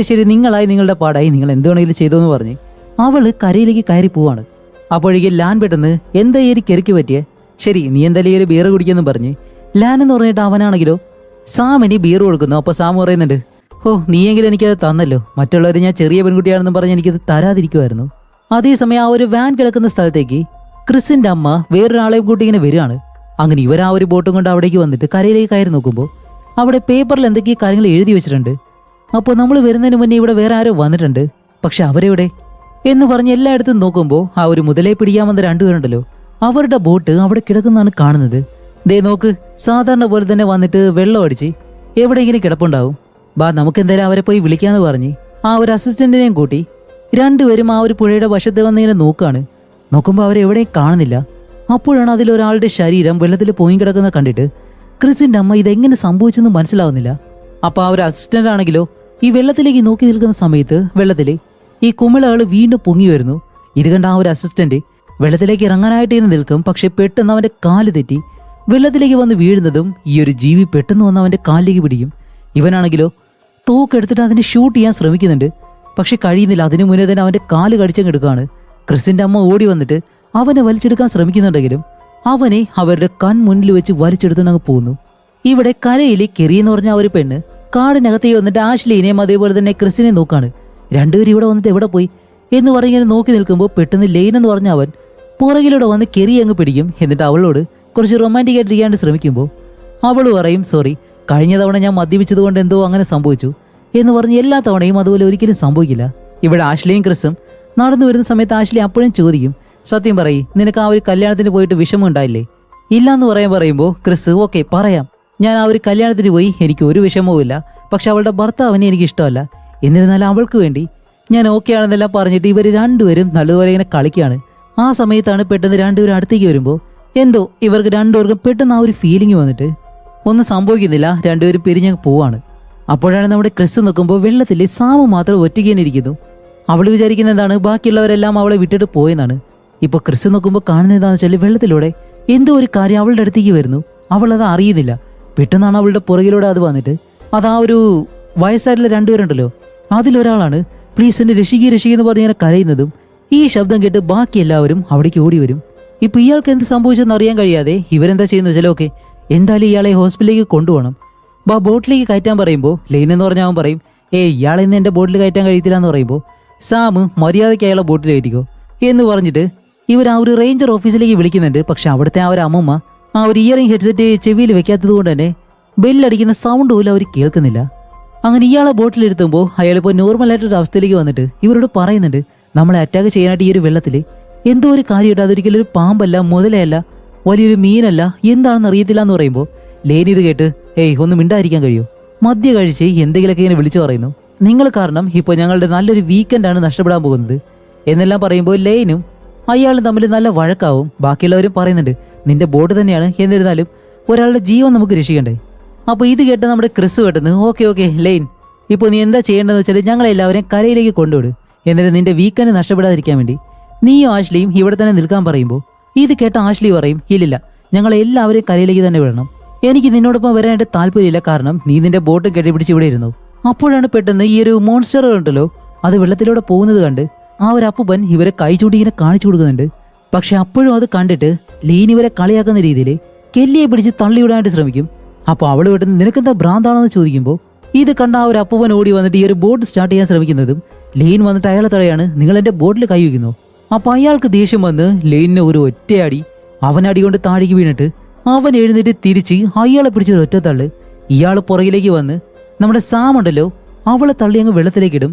ശരി നിങ്ങളായി നിങ്ങളുടെ പാടായി, നിങ്ങൾ എന്ത് വേണമെങ്കിലും ചെയ്തോന്ന് പറഞ്ഞ് അവള് കരയിലേക്ക് കയറി പോവാണ്. അപ്പോഴേക്കും ലാൻ പെട്ടെന്ന് എന്താ ഈ കെറിക്ക് പറ്റിയേ, ശരി നീ എന്തായാലും ഈ ഒരു ബിയർ കുടിക്കുമെന്ന് പറഞ്ഞ് ലാൻ എന്ന് പറഞ്ഞിട്ട് അവനാണെങ്കിലോ സാമിന് ബിയർ കൊടുക്കുന്നു. അപ്പൊ സാം പറയുന്നുണ്ട്, ഓ നീയെങ്കിലും എനിക്കത് തന്നല്ലോ, മറ്റുള്ളവർ ഞാൻ ചെറിയ പെൺകുട്ടിയാണെന്ന് പറഞ്ഞ് എനിക്കത് തരാതിരിക്കുമായിരുന്നു. അതേസമയം ആ ഒരു വാൻ കിടക്കുന്ന സ്ഥലത്തേക്ക് ക്രിസിന്റെ അമ്മ വേറൊരാളെയും കൂട്ടി ഇങ്ങനെ വരികയാണ്. അങ്ങനെ ഇവർ ആ ഒരു ബോട്ടും കൊണ്ട് അവിടേക്ക് വന്നിട്ട് കരയിലേക്ക് കയറി നോക്കുമ്പോൾ അവിടെ പേപ്പറിൽ എന്തൊക്കെയോ കാര്യങ്ങൾ എഴുതി വെച്ചിട്ടുണ്ട്. അപ്പോൾ നമ്മൾ വരുന്നതിന് മുന്നേ ഇവിടെ വേറെ ആരോ വന്നിട്ടുണ്ട്, പക്ഷെ അവരെവിടെ എന്ന് പറഞ്ഞ് എല്ലായിടത്തും നോക്കുമ്പോൾ ആ ഒരു മുതലേ പിടിക്കാൻ വന്ന രണ്ടുപേരുണ്ടല്ലോ, അവരുടെ ബോട്ട് അവിടെ കിടക്കുന്നതാണ് കാണുന്നത്. ദേ നോക്ക്, സാധാരണ പോലെ തന്നെ വന്നിട്ട് വെള്ളം അടിച്ച് എവിടെയെങ്കിലും കിടപ്പുണ്ടാവും. ബാ നമുക്ക് എന്തായാലും അവരെ പോയി വിളിക്കാന്ന് പറഞ്ഞ് ആ ഒരു അസിസ്റ്റന്റിനെയും കൂട്ടി രണ്ടുപേരും ആ ഒരു പുഴയുടെ വശത്ത് വന്നിങ്ങനെ നോക്കുമ്പോൾ അവരെവിടെയും കാണുന്നില്ല. അപ്പോഴാണ് അതിലൊരാളുടെ ശരീരം വെള്ളത്തിൽ പോയി കിടക്കുന്ന കണ്ടിട്ട് ക്രിസിന്റെ അമ്മ ഇതെങ്ങനെ സംഭവിച്ചെന്ന് മനസ്സിലാവുന്നില്ല. അപ്പൊ ആ ഒരു അസിസ്റ്റന്റ് ആണെങ്കിലോ ഈ വെള്ളത്തിലേക്ക് നോക്കി നിൽക്കുന്ന സമയത്ത് വെള്ളത്തില് ഈ കുമിളകള് വീണ്ടും പൊങ്ങി വരുന്നു. ഇത് കണ്ട ആ ഒരു അസിസ്റ്റന്റ് വെള്ളത്തിലേക്ക് ഇറങ്ങാനായിട്ട് ഇങ്ങനെ നിൽക്കും. പക്ഷെ പെട്ടെന്ന് അവന്റെ കാല് തെറ്റി വെള്ളത്തിലേക്ക് വന്ന് വീഴുന്നതും ഈ ഒരു ജീവി പെട്ടെന്ന് വന്ന് അവന്റെ കാലിലേക്ക് പിടിക്കും. ഇവനാണെങ്കിലോ തോക്കെടുത്തിട്ട് അതിനെ ഷൂട്ട് ചെയ്യാൻ ശ്രമിക്കുന്നുണ്ട്, പക്ഷെ കഴിയുന്നില്ല. അതിനു മുന്നേ തന്നെ അവന്റെ കാല് കടിച്ചെടുക്കുകയാണ്. ക്രിസിന്റെ അമ്മ ഓടി വന്നിട്ട് അവനെ വലിച്ചെടുക്കാൻ ശ്രമിക്കുന്നുണ്ടെങ്കിലും അവനെ അവരുടെ കൺമുന്നിൽ വെച്ച് വലിച്ചെടുത്തുകൊണ്ട് അങ്ങ് പോകുന്നു. ഇവിടെ കരയിൽ കെറി എന്ന് പറഞ്ഞ ഒരു പെണ്ണ് കാടിനകത്തേക്ക് വന്നിട്ട് ആഷ്ലിനെയും അതേപോലെ തന്നെ ക്രിസിനെയും നോക്കാണ്. രണ്ടുപേരും ഇവിടെ വന്നിട്ട് എവിടെ പോയി എന്ന് പറഞ്ഞിങ്ങനെ നോക്കി നിൽക്കുമ്പോൾ പെട്ടെന്ന് ലെയ്ൻ എന്ന് പറഞ്ഞ അവൻ പുറകിലൂടെ വന്ന് കെറി അങ്ങ് പിടിക്കും. എന്നിട്ട് അവളോട് കുറച്ച് റൊമാൻറ്റിക് ആയിട്ടിരിക്കാണ്ട് ശ്രമിക്കുമ്പോൾ അവൾ പറയും, സോറി കഴിഞ്ഞ തവണ ഞാൻ മദ്യപിച്ചത് കൊണ്ട് എന്തോ അങ്ങനെ സംഭവിച്ചു എന്ന് പറഞ്ഞ് എല്ലാ തവണയും അതുപോലെ ഒരിക്കലും സംഭവിക്കില്ല. ഇവിടെ ആഷ്ലിയും ക്രിസും നടന്നു വരുന്ന സമയത്ത് ആഷ്ലി അപ്പോഴും ചോദിക്കും, സത്യം പറയും നിനക്ക് ആ ഒരു കല്യാണത്തിന് പോയിട്ട് വിഷമം ഉണ്ടായില്ലേ? ഇല്ലാന്ന് പറയുമ്പോൾ ക്രിസ് ഓക്കെ പറയാം, ഞാൻ ആ ഒരു കല്യാണത്തിന് പോയി, എനിക്ക് ഒരു വിഷമവും ഇല്ല, പക്ഷെ അവളുടെ ഭർത്താവിനെ എനിക്ക് ഇഷ്ടമല്ല, എന്നിരുന്നാലും അവൾക്ക് വേണ്ടി ഞാൻ ഓക്കെ ആണെന്നെല്ലാം പറഞ്ഞിട്ട് ഇവർ രണ്ടുപേരും നല്ലതുപോലെ ഇങ്ങനെ കളിക്കുകയാണ്. ആ സമയത്താണ് പെട്ടെന്ന് രണ്ടുപേരും അടുത്തേക്ക് വരുമ്പോൾ എന്തോ ഇവർക്ക് രണ്ടുപേർക്കും പെട്ടെന്ന് ആ ഒരു ഫീലിംഗ് വന്നിട്ട് ഒന്നും സംഭവിക്കുന്നില്ല, രണ്ടുപേരും പിരിഞ്ഞങ്ങ് പോവാണ്. അപ്പോഴാണ് നമ്മുടെ ക്രിസ് നോക്കുമ്പോൾ വെള്ളത്തിൽ സാമു മാത്രം ഒറ്റയ്ക്ക് തന്നെ ഇരിക്കുന്നു. അവൾ വിചാരിക്കുന്ന എന്താണ്, ബാക്കിയുള്ളവരെല്ലാം അവളെ വിട്ടിട്ട് പോയെന്നാണ്. ഇപ്പൊ ക്രിസ് നോക്കുമ്പോൾ കാണുന്നത് എന്താണെന്ന് വെച്ചാൽ വെള്ളത്തിലൂടെ എന്തോ ഒരു കാര്യം അവളുടെ അടുത്തേക്ക് വരുന്നു. അവൾ അത് അറിയുന്നില്ല. പെട്ടെന്നാണ് അവളുടെ പുറകിലൂടെ അത് വന്നിട്ട് അത് ആ ഒരു വയസ്സായിട്ടുള്ള രണ്ടുപേരുണ്ടല്ലോ അതിലൊരാളാണ് പ്ലീസ് എന്നെ രക്ഷിയെന്ന് പറഞ്ഞ് ഇങ്ങനെ കരയുന്നതും ഈ ശബ്ദം കേട്ട് ബാക്കി എല്ലാവരും അവിടേക്ക് ഓടി വരും. ഇപ്പൊ ഇയാൾക്ക് എന്ത് സംഭവിച്ചെന്ന് അറിയാൻ കഴിയാതെ ഇവരെന്താ ചെയ്യുന്നത് വെച്ചാൽ ഓക്കെ എന്തായാലും ഇയാളെ ഹോസ്പിറ്റലിലേക്ക് കൊണ്ടുപോകണം, ബോട്ടിലേക്ക് കയറ്റാൻ പറയുമ്പോൾ ലെയ്ൻ എന്ന് പറഞ്ഞാൽ അവൻ പറയും, ഇയാളെ ഇന്ന് എൻ്റെ ബോട്ടിൽ കയറ്റാൻ കഴിയത്തില്ല എന്ന് പറയുമ്പോൾ സാമ് മര്യാദയ്ക്ക് അയാളെ ബോട്ടിൽ കയറ്റിക്കോ എന്ന് പറഞ്ഞിട്ട് ഇവർ ആ ഒരു റേഞ്ചർ ഓഫീസിലേക്ക് വിളിക്കുന്നുണ്ട്. പക്ഷെ അവിടുത്തെ ആ ഒരു അമ്മമ്മ ആ ഒരു ഇയറിംഗ് ഹെഡ്സെറ്റ് ചെവിയിൽ വെക്കാത്തത് കൊണ്ട് തന്നെ ബെല്ലടിക്കുന്ന സൗണ്ട് പോലും അവർ കേൾക്കുന്നില്ല. അങ്ങനെ ഇയാളെ ബോട്ടിലെടുത്തുമ്പോൾ അയാളിപ്പോൾ നോർമലായിട്ടൊരു അവസ്ഥയിലേക്ക് വന്നിട്ട് ഇവരോട് പറയുന്നുണ്ട്, നമ്മളെ അറ്റാക്ക് ചെയ്യാനായിട്ട് ഈ ഒരു വെള്ളത്തിൽ എന്തോ ഒരു കാര്യമായിട്ട് അതൊരിക്കലും ഒരു പാമ്പല്ല, മുതലയല്ല, വലിയൊരു മീനല്ല, എന്താണെന്ന് അറിയത്തില്ല എന്ന് പറയുമ്പോൾ ലെയ്ൻ ഇത് കേട്ട് ഒന്നും മിണ്ടായിരിക്കാൻ കഴിയോ, മദ്യ കഴിച്ച് എന്തെങ്കിലുമൊക്കെ ഇങ്ങനെ വിളിച്ചു പറയുന്നു, നിങ്ങൾ കാരണം ഇപ്പോൾ ഞങ്ങളുടെ നല്ലൊരു വീക്കെൻഡാണ് നഷ്ടപ്പെടാൻ പോകുന്നത് എന്നെല്ലാം പറയുമ്പോൾ ലെയ്നും അയാളും തമ്മിൽ നല്ല വഴക്കാവും. ബാക്കിയുള്ളവരും പറയുന്നുണ്ട് നിന്റെ ബോട്ട് തന്നെയാണ്, എന്നിരുന്നാലും ഒരാളുടെ ജീവൻ നമുക്ക് രക്ഷിക്കണ്ടേ. അപ്പോൾ ഇത് കേട്ട് നമ്മുടെ ക്രിസ് പെട്ടെന്ന് ഓക്കെ ലെയ്ൻ ഇപ്പോൾ നീ എന്താ ചെയ്യേണ്ടതെന്ന് വെച്ചാൽ ഞങ്ങളെല്ലാവരെയും കരയിലേക്ക് കൊണ്ടുവിടും, എന്നിട്ട് നിന്റെ വീക്കെൻഡ് നഷ്ടപ്പെടാതിരിക്കാൻ വേണ്ടി നീയും ആഷ്ലിയും ഇവിടെ തന്നെ നിൽക്കാൻ പറയുമ്പോൾ ഇത് കേട്ട ആഷ്ലി പറയും, ഇല്ലില്ല ഞങ്ങളെല്ലാവരെയും കരയിലേക്ക് തന്നെ വിടണം, എനിക്ക് നിന്നോടൊപ്പം വരാനായിട്ട് താല്പര്യമില്ല, കാരണം നീ നിന്റെ ബോട്ട് കെട്ടിപ്പിടിച്ച് ഇവിടെ ഇരുന്നു. അപ്പോഴാണ് പെട്ടെന്ന് ഈ ഒരു മോൺസ്റ്റർ ഉണ്ടല്ലോ അത് വെള്ളത്തിലൂടെ പോകുന്നത് കണ്ട് ആ ഒരു അപ്പൂപ്പൻ ഇവരെ കൈ ചൂണ്ടി ഇങ്ങനെ കാണിച്ചു കൊടുക്കുന്നുണ്ട്. പക്ഷെ അപ്പോഴും അത് കണ്ടിട്ട് ലീൻ ഇവരെ കളിയാക്കുന്ന രീതിയിൽ കെല്ലിയെ പിടിച്ച് തള്ളിവിടാനായിട്ട് ശ്രമിക്കും. അപ്പോൾ അവൾ വിട്ടുന്ന നിനക്കെന്താ ഭ്രാന്താണെന്ന് ചോദിക്കുമ്പോൾ ഇത് കണ്ട ആ ഒരു അപ്പൂപ്പൻ ഓടി വന്നിട്ട് ഈ ഒരു ബോട്ട് സ്റ്റാർട്ട് ചെയ്യാൻ ശ്രമിക്കുന്നതും ലീൻ വന്നിട്ട് അയാളെ തടയാണ്, നിങ്ങൾ എന്റെ ബോട്ടിൽ കൈ വയ്ക്കുന്നു. അപ്പൊ അയാൾക്ക് ദേഷ്യം വന്ന് ലീനിന് ഒരു ഒറ്റയടി, അവനടി കൊണ്ട് താഴേക്ക് വീണിട്ട് അവൻ എഴുന്നേറ്റ് തിരിച്ച് അയാളെ പിടിച്ചൊരു ഒറ്റത്തള്ളു. ഇയാൾ പുറകിലേക്ക് വന്ന് നമ്മുടെ സാം ഉണ്ടല്ലോ അവളെ തള്ളി അങ്ങ് വെള്ളത്തിലേക്കിടും.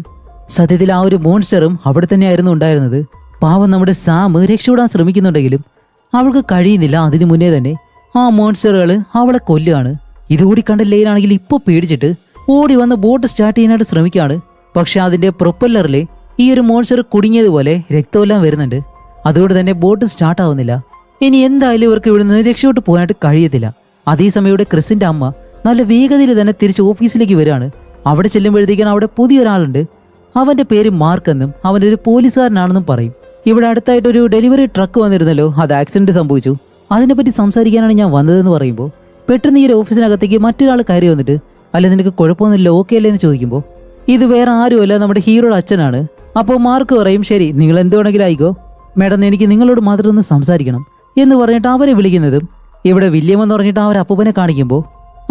സത്യത്തിൽ ആ ഒരു മോൺസ്റ്ററും അവിടെ തന്നെയായിരുന്നു ഉണ്ടായിരുന്നത്. പാവം നമ്മുടെ സാം രക്ഷപ്പെടാൻ ശ്രമിക്കുന്നുണ്ടെങ്കിലും അവൾക്ക് കഴിയുന്നില്ല. അതിനു മുന്നേ തന്നെ ആ മോൺസ്റ്ററുകൾ അവളെ കൊല്ലുകയാണ്. ഇതുകൂടി കണ്ട ലൈനാണെങ്കിൽ ഇപ്പൊ പേടിച്ചിട്ട് ഓടി വന്ന് ബോട്ട് സ്റ്റാർട്ട് ചെയ്യാനായിട്ട് ശ്രമിക്കുകയാണ്. പക്ഷെ അതിന്റെ പ്രൊപ്പല്ലറിലെ ഈ ഒരു മോൺസ്റ്റർ കുടുങ്ങിയതുപോലെ രക്തമെല്ലാം വരുന്നുണ്ട്. അതുകൊണ്ട് തന്നെ ബോട്ട് സ്റ്റാർട്ട് ആവുന്നില്ല. ഇനി എന്തായാലും ഇവർക്ക് ഇവിടുന്ന് രക്ഷപ്പെട്ട് പോകാനായിട്ട് കഴിയത്തില്ല. അതേസമയം ഇവിടെ ക്രിസിന്റെ അമ്മ നല്ല വേഗതയിൽ തന്നെ തിരിച്ച് ഓഫീസിലേക്ക് വരികയാണ്. അവിടെ ചെല്ലുമ്പോഴത്തേക്കാണ് അവിടെ പുതിയൊരാളുണ്ട്. അവന്റെ പേര് മാർക്ക് എന്നും അവൻ്റെ ഒരു പോലീസുകാരനാണെന്നും പറയും. ഇവിടെ അടുത്തായിട്ടൊരു ഡെലിവറി ട്രക്ക് വന്നിരുന്നല്ലോ, അത് ആക്സിഡന്റ് സംഭവിച്ചു, അതിനെപ്പറ്റി സംസാരിക്കാനാണ് ഞാൻ വന്നതെന്ന് പറയുമ്പോൾ പെട്ടെന്ന് ഈ ഒരു ഓഫീസിനകത്തേക്ക് മറ്റൊരാൾ കയറി വന്നിട്ട് അല്ല നിനക്ക് കുഴപ്പമൊന്നുമില്ല ഓക്കെ അല്ലേ എന്ന് ചോദിക്കുമ്പോൾ ഇത് വേറെ ആരുമല്ല നമ്മുടെ ഹീറോയുടെ അച്ഛനാണ്. അപ്പോൾ മാർക്ക് പറയും ശരി നിങ്ങൾ എന്ത് വേണമെങ്കിലും ആയിക്കോ മേഡം, എനിക്ക് നിങ്ങളോട് മാത്രം ഒന്ന് സംസാരിക്കണം എന്ന് പറഞ്ഞിട്ട് അവരെ വിളിക്കുന്നതും ഇവിടെ വില്യം എന്ന് പറഞ്ഞിട്ട് ആ ഒരു അപ്പൂപ്പനെ കാണിക്കുമ്പോൾ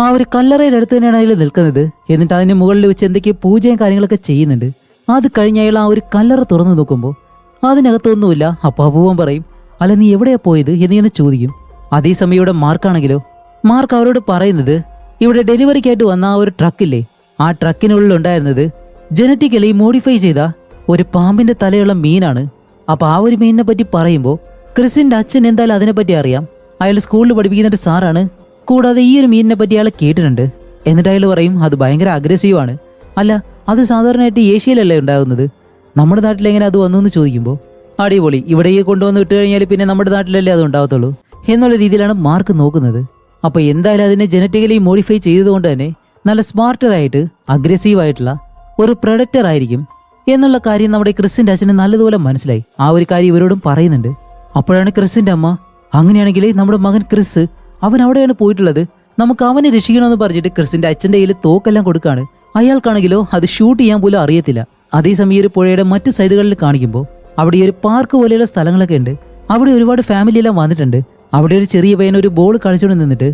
ആ ഒരു കല്ലറയുടെ അടുത്ത് തന്നെയാണ് അയാൾ നിൽക്കുന്നത്. എന്നിട്ട് അതിന് മുകളിൽ വെച്ച് എന്തൊക്കെയോ പൂജയും കാര്യങ്ങളൊക്കെ ചെയ്യുന്നുണ്ട്. അത് കഴിഞ്ഞ് അയാൾ ആ ഒരു കല്ലറ തുറന്നു നോക്കുമ്പോൾ അതിനകത്തൊന്നുമില്ല. അപ്പോൾ അപ്പൂപ്പൻ പറയും അല്ല നീ എവിടെയാ പോയത് എന്നിങ്ങനെ ചോദിക്കും. അതേസമയം ഇവിടെ മാർക്കാണെങ്കിലോ മാർക്ക് അവരോട് പറയുന്നത് ഇവിടെ ഡെലിവറിക്കായിട്ട് വന്ന ആ ഒരു ട്രക്കില്ലേ, ആ ട്രക്കിനുള്ളിൽ ഉണ്ടായിരുന്നത് ജനറ്റിക്കലി മോഡിഫൈ ചെയ്ത ഒരു പാമ്പിന്റെ തലയുള്ള മീനാണ്. അപ്പൊ ആ ഒരു മീനിനെ പറ്റി പറയുമ്പോൾ ക്രിസിന്റെ അച്ഛൻ എന്തായാലും അതിനെപ്പറ്റി അറിയാം, അയാൾ സ്കൂളിൽ പഠിപ്പിക്കുന്ന സാറാണ്. കൂടാതെ ഈ ഒരു മീനിനെ പറ്റി അയാൾ കേട്ടിട്ടുണ്ട്. എന്നിട്ട് അയാൾ പറയും അത് ഭയങ്കര അഗ്രസീവാണ്. അല്ല അത് സാധാരണയായിട്ട് ഏഷ്യയിലല്ലേ ഉണ്ടാകുന്നത്, നമ്മുടെ നാട്ടിലെങ്ങനെ അത് വന്നു എന്ന് ചോദിക്കുമ്പോൾ അടിപൊളി, ഇവിടേക്ക് കൊണ്ടുവന്ന് വിട്ട് കഴിഞ്ഞാൽ പിന്നെ നമ്മുടെ നാട്ടിലല്ലേ അത് ഉണ്ടാകത്തുള്ളൂ എന്നുള്ള രീതിയിലാണ് മാർക്ക് നോക്കുന്നത്. അപ്പോൾ എന്തായാലും അതിനെ ജനറ്റിക്കലി മോഡിഫൈ ചെയ്തതുകൊണ്ട് തന്നെ നല്ല സ്മാർട്ടറായിട്ട് അഗ്രസീവായിട്ടുള്ള ഒരു പ്രൊഡക്റ്റർ ആയിരിക്കും എന്നുള്ള കാര്യം നമ്മുടെ ക്രിസിന്റെ അച്ഛന് നല്ലതുപോലെ മനസ്സിലായി. ആ ഒരു കാര്യം ഇവരോടും പറയുന്നുണ്ട്. അപ്പോഴാണ് ക്രിസിന്റെ അമ്മ അങ്ങനെയാണെങ്കിൽ നമ്മുടെ മകൻ ക്രിസ് അവൻ അവിടെയാണ് പോയിട്ടുള്ളത്, നമുക്ക് അവനെ രക്ഷിക്കണമെന്ന് പറഞ്ഞിട്ട് ക്രിസിന്റെ അച്ഛൻ്റെ കയ്യിൽ തോക്കെല്ലാം കൊടുക്കാണ്. അയാൾക്കാണെങ്കിലോ അത് ഷൂട്ട് ചെയ്യാൻ പോലും അറിയത്തില്ല. അതേസമയം ഈ ഒരു പുഴയുടെ മറ്റ് സൈഡുകളിൽ കാണിക്കുമ്പോൾ അവിടെ ഈ ഒരു പാർക്ക് പോലെയുള്ള സ്ഥലങ്ങളൊക്കെ ഉണ്ട്. അവിടെ ഒരുപാട് ഫാമിലി എല്ലാം വന്നിട്ടുണ്ട്. അവിടെ ഒരു ചെറിയ പയ്യൻ ഒരു ബോൾ കളിച്ചുകൊണ്ട് നിന്നിട്ട്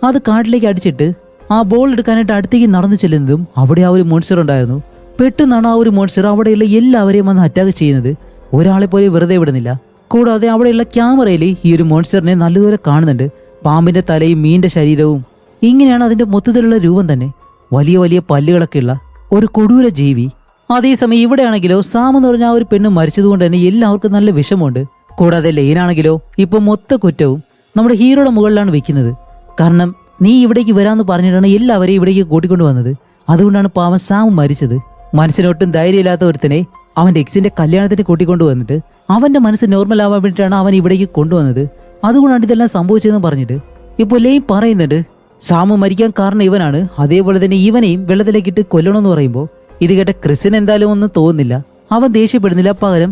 അത് കാട്ടിലേക്ക് അടിച്ചിട്ട് ആ ബോൾ എടുക്കാനായിട്ട് അടുത്തേക്ക് നടന്നു ചെല്ലുന്നതും അവിടെ ആ ഒരു മോൺസ്റ്റർ ഉണ്ടായിരുന്നു. പെട്ടെന്നാണ് ആ ഒരു മോൺസ്റ്റർ അവിടെയുള്ള എല്ലാവരെയും വന്ന് അറ്റാക്ക് ചെയ്യുന്നത്. ഒരാളെ പോലെ വെറുതെ വിടുന്നില്ല. കൂടാതെ അവിടെയുള്ള ക്യാമറയിൽ ഈ ഒരു മോൺസ്റ്ററിനെ നല്ലതുപോലെ കാണുന്നുണ്ട്. പാമ്പിന്റെ തലയും മീനിന്റെ ശരീരവും ഇങ്ങനെയാണ് അതിന്റെ മൊത്തത്തിലുള്ള രൂപം തന്നെ. വലിയ വലിയ പല്ലുകളൊക്കെ ഉള്ള ഒരു കൊടൂര ജീവി. അതേസമയം ഇവിടെയാണെങ്കിലോ സാം എന്ന് പറഞ്ഞ ആ ഒരു പെണ്ണ് മരിച്ചതുകൊണ്ട് തന്നെ എല്ലാവർക്കും നല്ല വിഷമമുണ്ട്. കൂടാതെ ലൈനാണെങ്കിലോ ഇപ്പൊ മൊത്ത കുറ്റവും നമ്മുടെ ഹീറോയുടെ മുകളിലാണ് വെക്കുന്നത്. കാരണം നീ ഇവിടേക്ക് വരാമെന്ന് പറഞ്ഞിട്ടാണ് എല്ലാവരെയും ഇവിടേക്ക് കൂട്ടിക്കൊണ്ടു വന്നത്. അതുകൊണ്ടാണ് പാവം സാം മരിച്ചത്. മനസ്സിനൊട്ടും ധൈര്യമില്ലാത്ത ഒരുത്തനെ അവന്റെ എക്സിന്റെ കല്യാണത്തിന് കൂട്ടിക്കൊണ്ടു വന്നിട്ട് അവന്റെ മനസ്സ് നോർമൽ ആവാൻ വേണ്ടിയിട്ടാണ് അവൻ ഇവിടേക്ക് കൊണ്ടുവന്നത്. അതുകൊണ്ടാണ് ഇതെല്ലാം സംഭവിച്ചതെന്ന് പറഞ്ഞിട്ട് ഇപ്പോൾ ലൈൻ പറയുന്നുണ്ട് സാമു മരിക്കാൻ കാരണം ഇവനാണ്, അതേപോലെ തന്നെ ഇവനെയും വെള്ളത്തിലേക്കിട്ട് കൊല്ലണമെന്ന് പറയുമ്പോൾ ഇത് കേട്ട ക്രിസിന് എന്തായാലും ഒന്നും തോന്നുന്നില്ല. അവൻ ദേഷ്യപ്പെടുന്നില്ല. പകരം